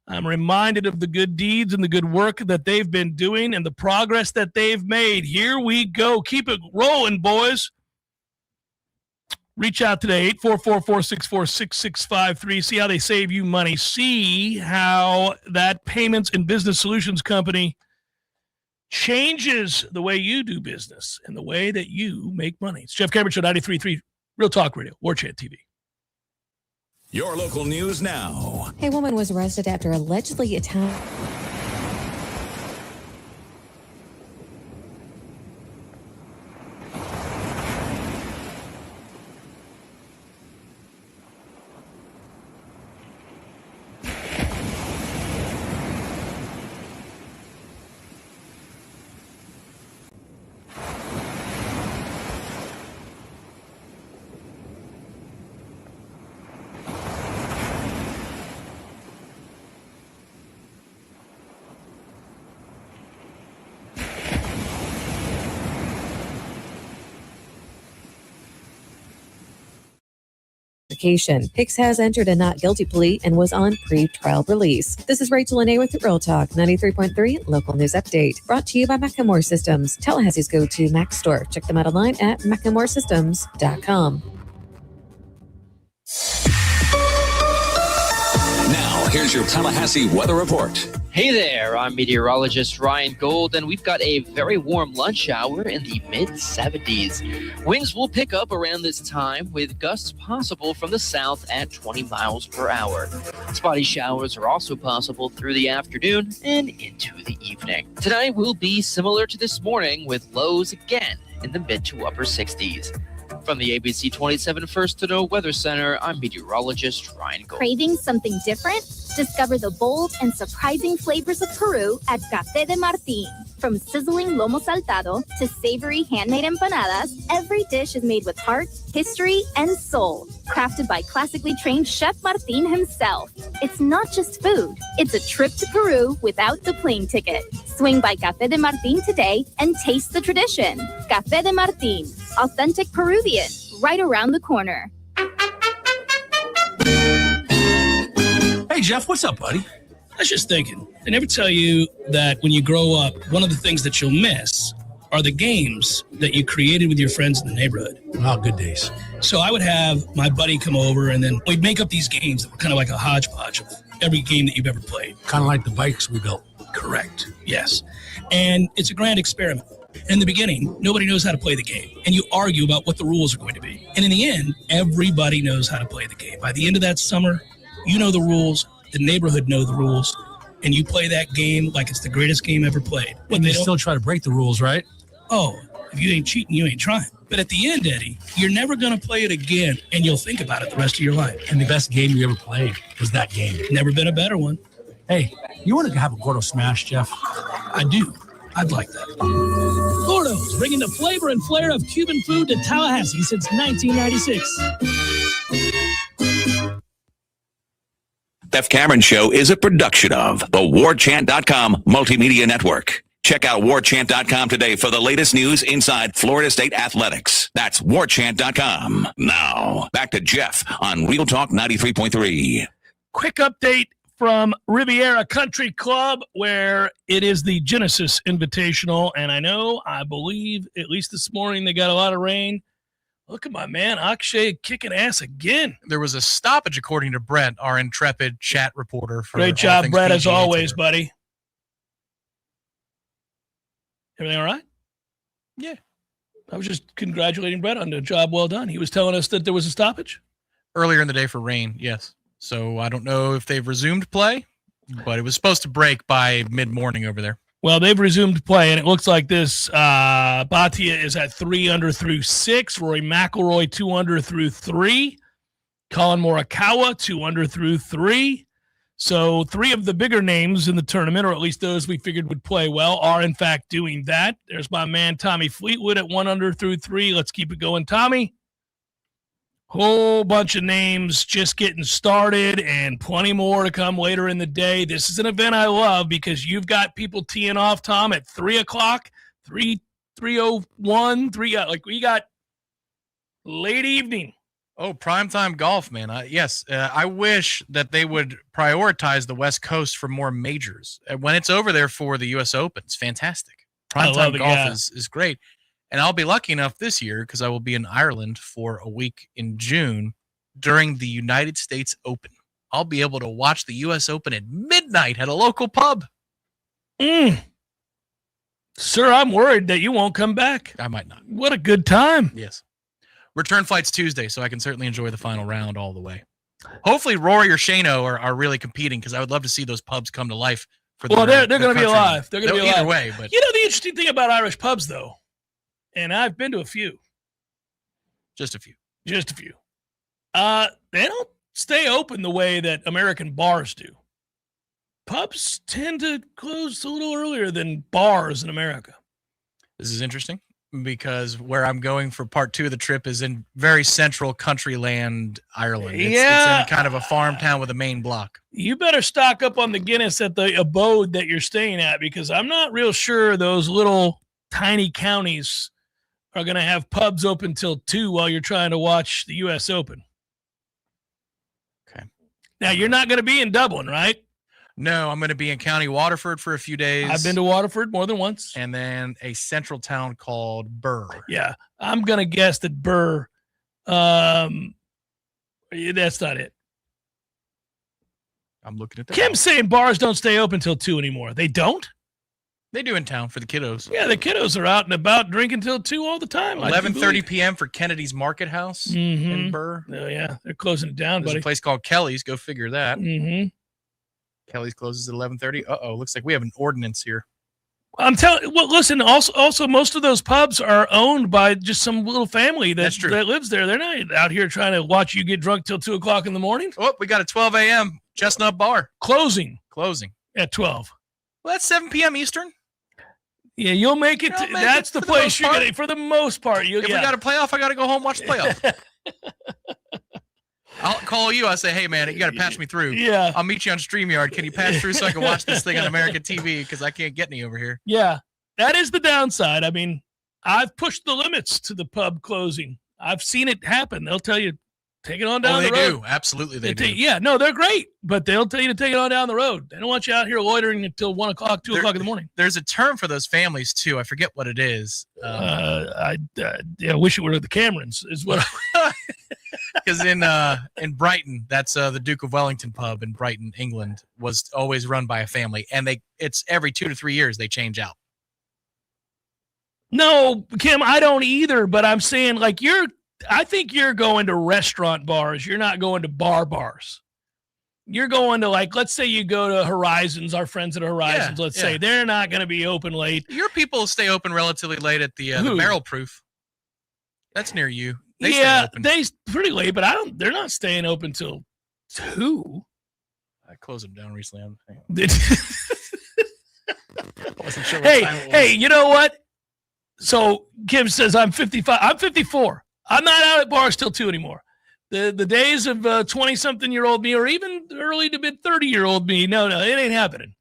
I'm reminded of the good deeds and the good work that they've been doing and the progress that they've made. Here we go. Keep it rolling, boys. Reach out today, 844-464-6653. See how they save you money. See how that payments and business solutions company changes the way you do business and the way that you make money. It's Jeff Cameron Show, 93.3 Real Talk Radio, Warchant TV. Your local news now. A woman was arrested after allegedly attacking. Hicks has entered a not guilty plea and was on pre-trial release. This is Rachel Lene with Real Talk 93.3 Local News Update, brought to you by Macklemore Systems, Tallahassee's go-to Mac store. Check them out online at MacklemoreSystems.com. Now, here's your Tallahassee weather report. Hey there, I'm meteorologist Ryan Gold, and we've got a very warm lunch hour in the mid-70s. Winds will pick up around this time with gusts possible from the south at 20 miles per hour. Spotty showers are also possible through the afternoon and into the evening. Tonight will be similar to this morning with lows again in the mid to upper 60s. From the ABC 27 First to Know Weather Center, I'm meteorologist Ryan Gold. Craving something different? Discover the bold and surprising flavors of Peru at Café de Martín. From sizzling lomo saltado to savory handmade empanadas, every dish is made with heart, history, and soul. Crafted by classically trained Chef Martín himself. It's not just food, it's a trip to Peru without the plane ticket. Swing by Café de Martín today and taste the tradition. Café de Martín, authentic Peruvian, right around the corner. Hey, Jeff, what's up, buddy? I was just thinking, they never tell you that when you grow up, one of the things that you'll miss are the games that you created with your friends in the neighborhood. Oh, good days. So I would have my buddy come over, and then we'd make up these games that were kind of like a hodgepodge of every game that you've ever played. Kind of like the bikes we built. Correct, yes. And it's a grand experiment. In the beginning, nobody knows how to play the game, and you argue about what the rules are going to be. And in the end, everybody knows how to play the game. By the end of that summer, you know the rules, the neighborhood know the rules, and you play that game like it's the greatest game ever played. And they still try to break the rules, right? Oh, if you ain't cheating, you ain't trying. But at the end, Eddie, you're never going to play it again, and you'll think about it the rest of your life. And the best game you ever played was that game. Never been a better one. Hey, you want to have a Gordo Smash, Jeff? I do. I'd like that. Gordo's, bringing the flavor and flair of Cuban food to Tallahassee since 1996. Jeff Cameron Show is a production of the Warchant.com Multimedia Network. Check out Warchant.com today for the latest news inside Florida State athletics. That's Warchant.com. Now, back to Jeff on Real Talk 93.3. Quick update from Riviera Country Club, where it is the Genesis Invitational. And I believe, at least this morning, they got a lot of rain. Look at my man, Akshay, kicking ass again. There was a stoppage, according to Brett, our intrepid chat reporter. For Great job, Brett, as always, buddy. Everything all right? Yeah. I was just congratulating Brett on the job well done. He was telling us that there was a stoppage? Earlier in the day for rain, yes. So I don't know if they've resumed play, but it was supposed to break by mid-morning over there. Well, they've resumed play, and it looks like this. Bhatia is at 3 under through 6. Rory McIlroy 2 under through 3. Colin Morikawa 2 under through 3. So 3 of the bigger names in the tournament, or at least those we figured would play well, are in fact doing that. There's my man Tommy Fleetwood at 1 under through 3. Let's keep it going, Tommy. Whole bunch of names just getting started and plenty more to come later in the day. This is an event I love because you've got people teeing off, Tom, at 3 o'clock, 3:01, like we got late evening. Oh, primetime golf, man. Yes, I wish that they would prioritize the West Coast for more majors. When it's over there for the U.S. Open, it's fantastic. Primetime golf is great. And I'll be lucky enough this year because I will be in Ireland for a week in June during the United States Open. I'll be able to watch the U.S. Open at midnight at a local pub. Sir, I'm worried that you won't come back. I might not. What a good time. Yes. Return flight's Tuesday, so I can certainly enjoy the final round all the way. Hopefully Rory or Shano are really competing because I would love to see those pubs come to life. They're going to be alive. They're going to be alive. Either way. But you know the interesting thing about Irish pubs, though, and I've been to a few. Just a few. They don't stay open the way that American bars do. Pubs tend to close a little earlier than bars in America. This is interesting because where I'm going for part 2 of the trip is in very central country land, Ireland. It's in kind of a farm town with a main block. You better stock up on the Guinness at the abode that you're staying at because I'm not real sure those little tiny counties are going to have pubs open till 2 while you're trying to watch the U.S. Open. Okay. Now, you're not going to be in Dublin, right? No, I'm going to be in County Waterford for a few days. I've been to Waterford more than once. And then a central town called Birr. Yeah, I'm going to guess that Birr, that's not it. I'm looking at that. Kim's saying bars don't stay open till 2 anymore. They don't? They do in town for the kiddos. Yeah, the kiddos are out and about drinking till 2 all the time. 11:30 p.m. for Kennedy's Market House in Burr. Oh, yeah, they're closing it down, There's buddy. a place called Kelly's. Go figure that. Mm-hmm. Kelly's closes at 11:30. Uh-oh, looks like we have an ordinance here. I'm telling. Well, listen. Also, most of those pubs are owned by just some little family that lives there. They're not out here trying to watch you get drunk till 2 o'clock in the morning. Oh, we got a 12 a.m. Chestnut Bar closing at 12. Well, that's 7 p.m. Eastern. Yeah, you'll make it. That's the place you're gonna. For the most part, if we got a playoff, I got to go home and watch the playoff. I'll call you. I say, hey, man, you got to patch me through. Yeah. I'll meet you on StreamYard. Can you patch through so I can watch this thing on American TV? Because I can't get any over here. Yeah, that is the downside. I mean, I've pushed the limits to the pub closing. I've seen it happen. They'll tell you, take it on down the road. They do. Absolutely, they do. Yeah, no, they're great, but they'll tell you to take it on down the road. They don't want you out here loitering until 1 o'clock, 2 o'clock in the morning. There's a term for those families, too. I forget what it is. I wish it were the Camerons is what Because in Brighton, that's the Duke of Wellington pub in Brighton, England, was always run by a family, and it's every 2 to 3 years they change out. No, Kim, I don't either. But I'm saying, like, I think you're going to restaurant bars. You're not going to bars. You're going to, like, let's say you go to Horizons. Our friends at Horizons, let's say they're not going to be open late. Your people stay open relatively late at the Barrel Proof. That's near you. They stay pretty late, but they're not staying open till 2. I closed them down recently. Wasn't sure hey, you know what? So Kim says I'm 55. I'm 54. I'm not out at bars till 2 anymore. The days of 20-something-year-old me, or even early to mid 30-year-old me, no, it ain't happening.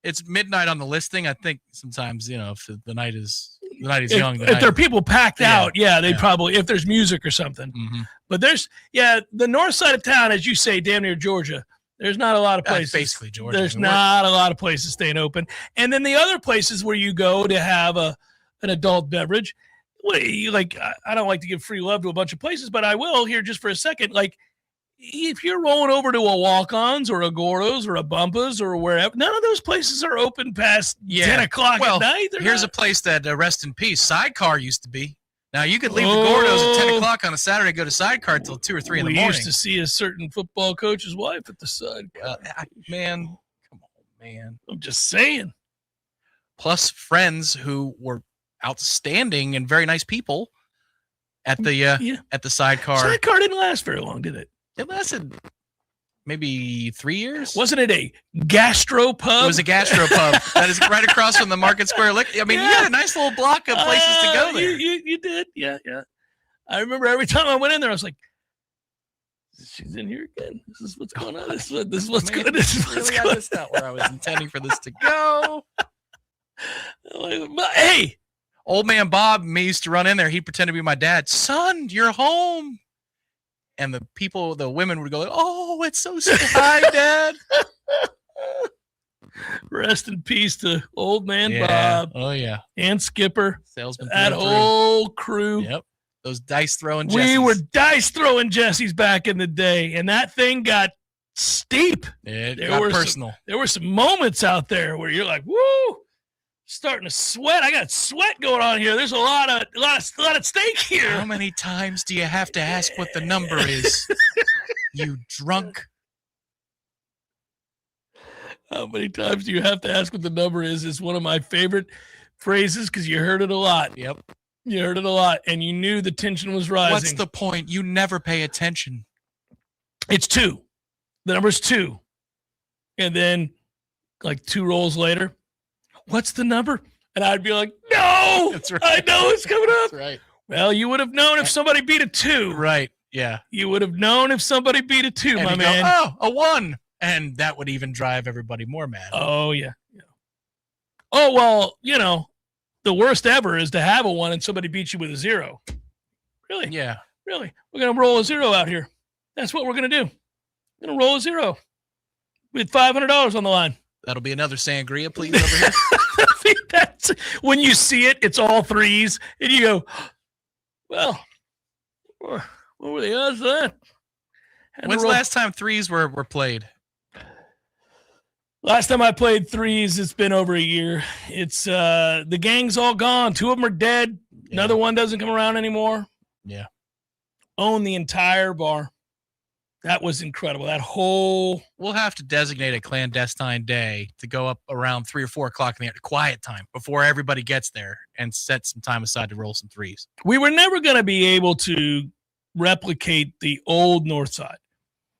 It's midnight on the listing. I think sometimes, if the night is young. If there are people packed out, they probably, if there's music or something. Mm-hmm. But there's, the north side of town, as you say, damn near Georgia, there's not a lot of places. Basically Georgia. There's not a lot of places staying open. And then the other places where you go to have an adult beverage, I don't like to give free love to a bunch of places, but I will here just for a second. Like, if you're rolling over to a Walk-Ons or a Gordo's or a Bumpa's or wherever, none of those places are open past 10 o'clock at night. Here's a place that, rest in peace, Sidecar used to be. Now, you could leave the Gordo's at 10 o'clock on a Saturday, go to Sidecar until 2 or 3 in the morning. We used to see a certain football coach's wife at the Sidecar. Man, come on, man. I'm just saying. plus friends who were outstanding and very nice people at the sidecar. Sidecar didn't last very long, did it? It lasted maybe 3 years. Wasn't it a gastropub? It was a gastropub that is right across from the Market Square Liquor. I mean, you had a nice little block of places to go there. You did, yeah. I remember every time I went in there, I was like, she's in here again. This is what's going on. This is what's good. This is what's good. That's not where I was intending for this to go. Hey, old man Bob used to run in there. He'd pretend to be my dad. Son, you're home. And the women would go, oh, it's so sad. Hi, Dad. Rest in peace to old man Bob. Oh, yeah. And Skipper. Salesman. That whole crew. Yep. Those dice throwing Jessies. We were dice throwing Jessies back in the day, and that thing got steep. It got personal. There were some moments out there where you're like, woo, starting to sweat. I got sweat going on here. There's a lot at stake here. How many times do you have to ask what the number is? You drunk. How many times do you have to ask what the number is? Is one of my favorite phrases because you heard it a lot. Yep. You heard it a lot, and you knew the tension was rising. What's the point? You never pay attention. It's 2. The number's 2. And then, like 2 rolls later, what's the number? And I'd be like, no, That's right. I know it's coming up. That's right. Well, you would have known if somebody beat a 2. Right, yeah. You would have known if somebody beat a 2, And my you man. Go, a 1. And that would even drive everybody more mad. Oh, yeah. Oh, well, the worst ever is to have a 1 and somebody beats you with a 0. Really? Yeah. Really? We're going to roll a 0 out here. That's what we're going to do. We're going to roll a 0 with $500 on the line. That'll be another sangria, please, over here. That's, when you see it, it's all 3s. And you go, well, what were the odds of that? When's the last time 3s were played? Last time I played 3s, it's been over a year. It's the gang's all gone. 2 of them are dead. Yeah. Another one doesn't come around anymore. Yeah. Own the entire bar. That was incredible. That whole... We'll have to designate a clandestine day to go up around 3 or 4 o'clock in the quiet time before everybody gets there and set some time aside to roll some 3s. We were never going to be able to replicate the old North Side.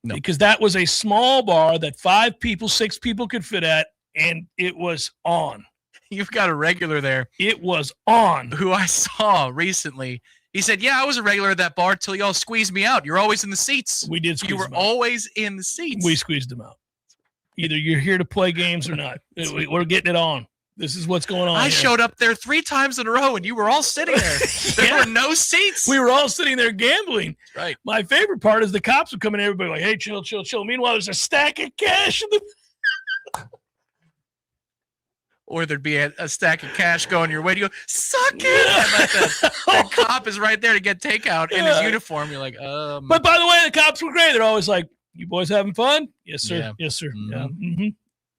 No. Because that was a small bar that 5 people, 6 people could fit at, and it was on. You've got a regular there. It was on. Who I saw recently. He said, yeah, I was a regular at that bar till y'all squeezed me out. You're always in the seats. We did squeeze You were them out. always in the seats. We squeezed them out. Either you're here to play games or not. We're getting it on. This is what's going on. I here. showed up there 3 times in a row, and you were all sitting there. There were no seats. We were all sitting there gambling. That's right. My favorite part is the cops would come in, everybody like, hey, chill, chill, chill. Meanwhile, there's a stack of cash in the... Or there'd be a stack of cash going your way. You go, suck it! And that cop is right there to get takeout in his uniform. You're like, But by the way, the cops were great. They're always like, you boys having fun? Yes, sir. Yeah. Yes, sir. Mm-hmm.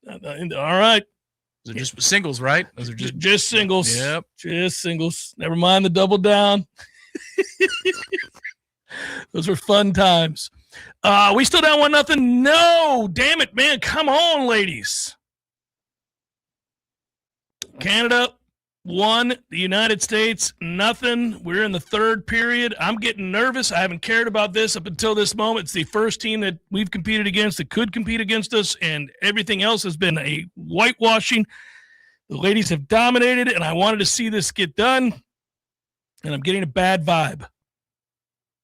Yeah. All right. Those are just singles, right? Those are just singles. Yep. Just singles. Never mind the double down. Those were fun times. We still down 1-0. No, damn it, man. Come on, ladies. Canada 1, the United States 0. We're in the 3rd period. I'm getting nervous. I haven't cared about this up until this moment. It's the first team that we've competed against that could compete against us, and everything else has been a whitewashing. The ladies have dominated, and I wanted to see this get done, and I'm getting a bad vibe.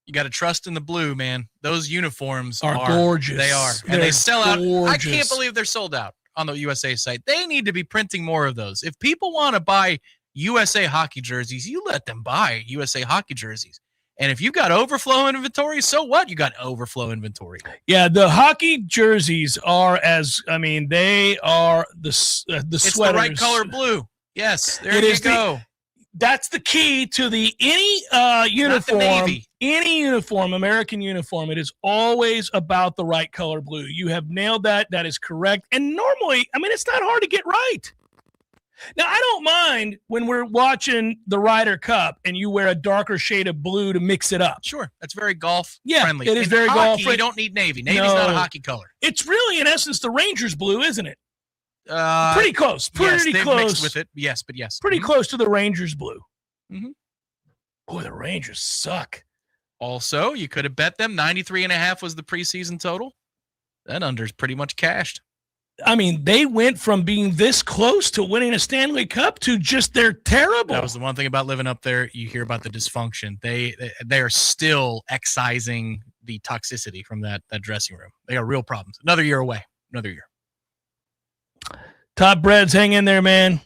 You got to trust in the blue, man. Those uniforms are gorgeous. They are. They're and they sell out. gorgeous. I can't believe they're sold out on the USA site. They need to be printing more of those. If people want to buy USA hockey jerseys, you let them buy USA hockey jerseys. And if you got overflow inventory, so what? You got overflow inventory. Yeah, the hockey jerseys are they are the It's sweaters. the right color blue. Yes, there you go. That's the key to any uniform. Not the Navy. Any uniform, American uniform, it is always about the right color blue. You have nailed that. That is correct. And normally, it's not hard to get right. Now, I don't mind when we're watching the Ryder Cup and you wear a darker shade of blue to mix it up. Sure. That's very golf friendly. It is very hockey, golf friendly. You don't need navy. Navy's not a hockey color. It's really, in essence, the Rangers blue, isn't it? Pretty close. Pretty they've close. mixed with it. Yes, but yes. Pretty close to the Rangers blue. Mhm. Boy, the Rangers suck. Also, you could have bet them 93.5 was the preseason total. That under's pretty much cashed. I mean, they went from being this close to winning a Stanley Cup to just they're terrible. That was the one thing about living up there. You hear about the dysfunction. They are still excising the toxicity from that dressing room. They got real problems. Another year away. Another year. Top Breads, hang in there, man.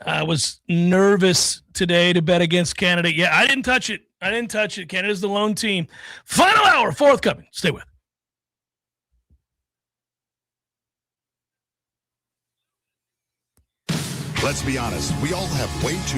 I was nervous today to bet against Canada. Yeah, I didn't touch it. Canada's the lone team. Final hour, forthcoming. Stay with. Let's be honest, we all have way too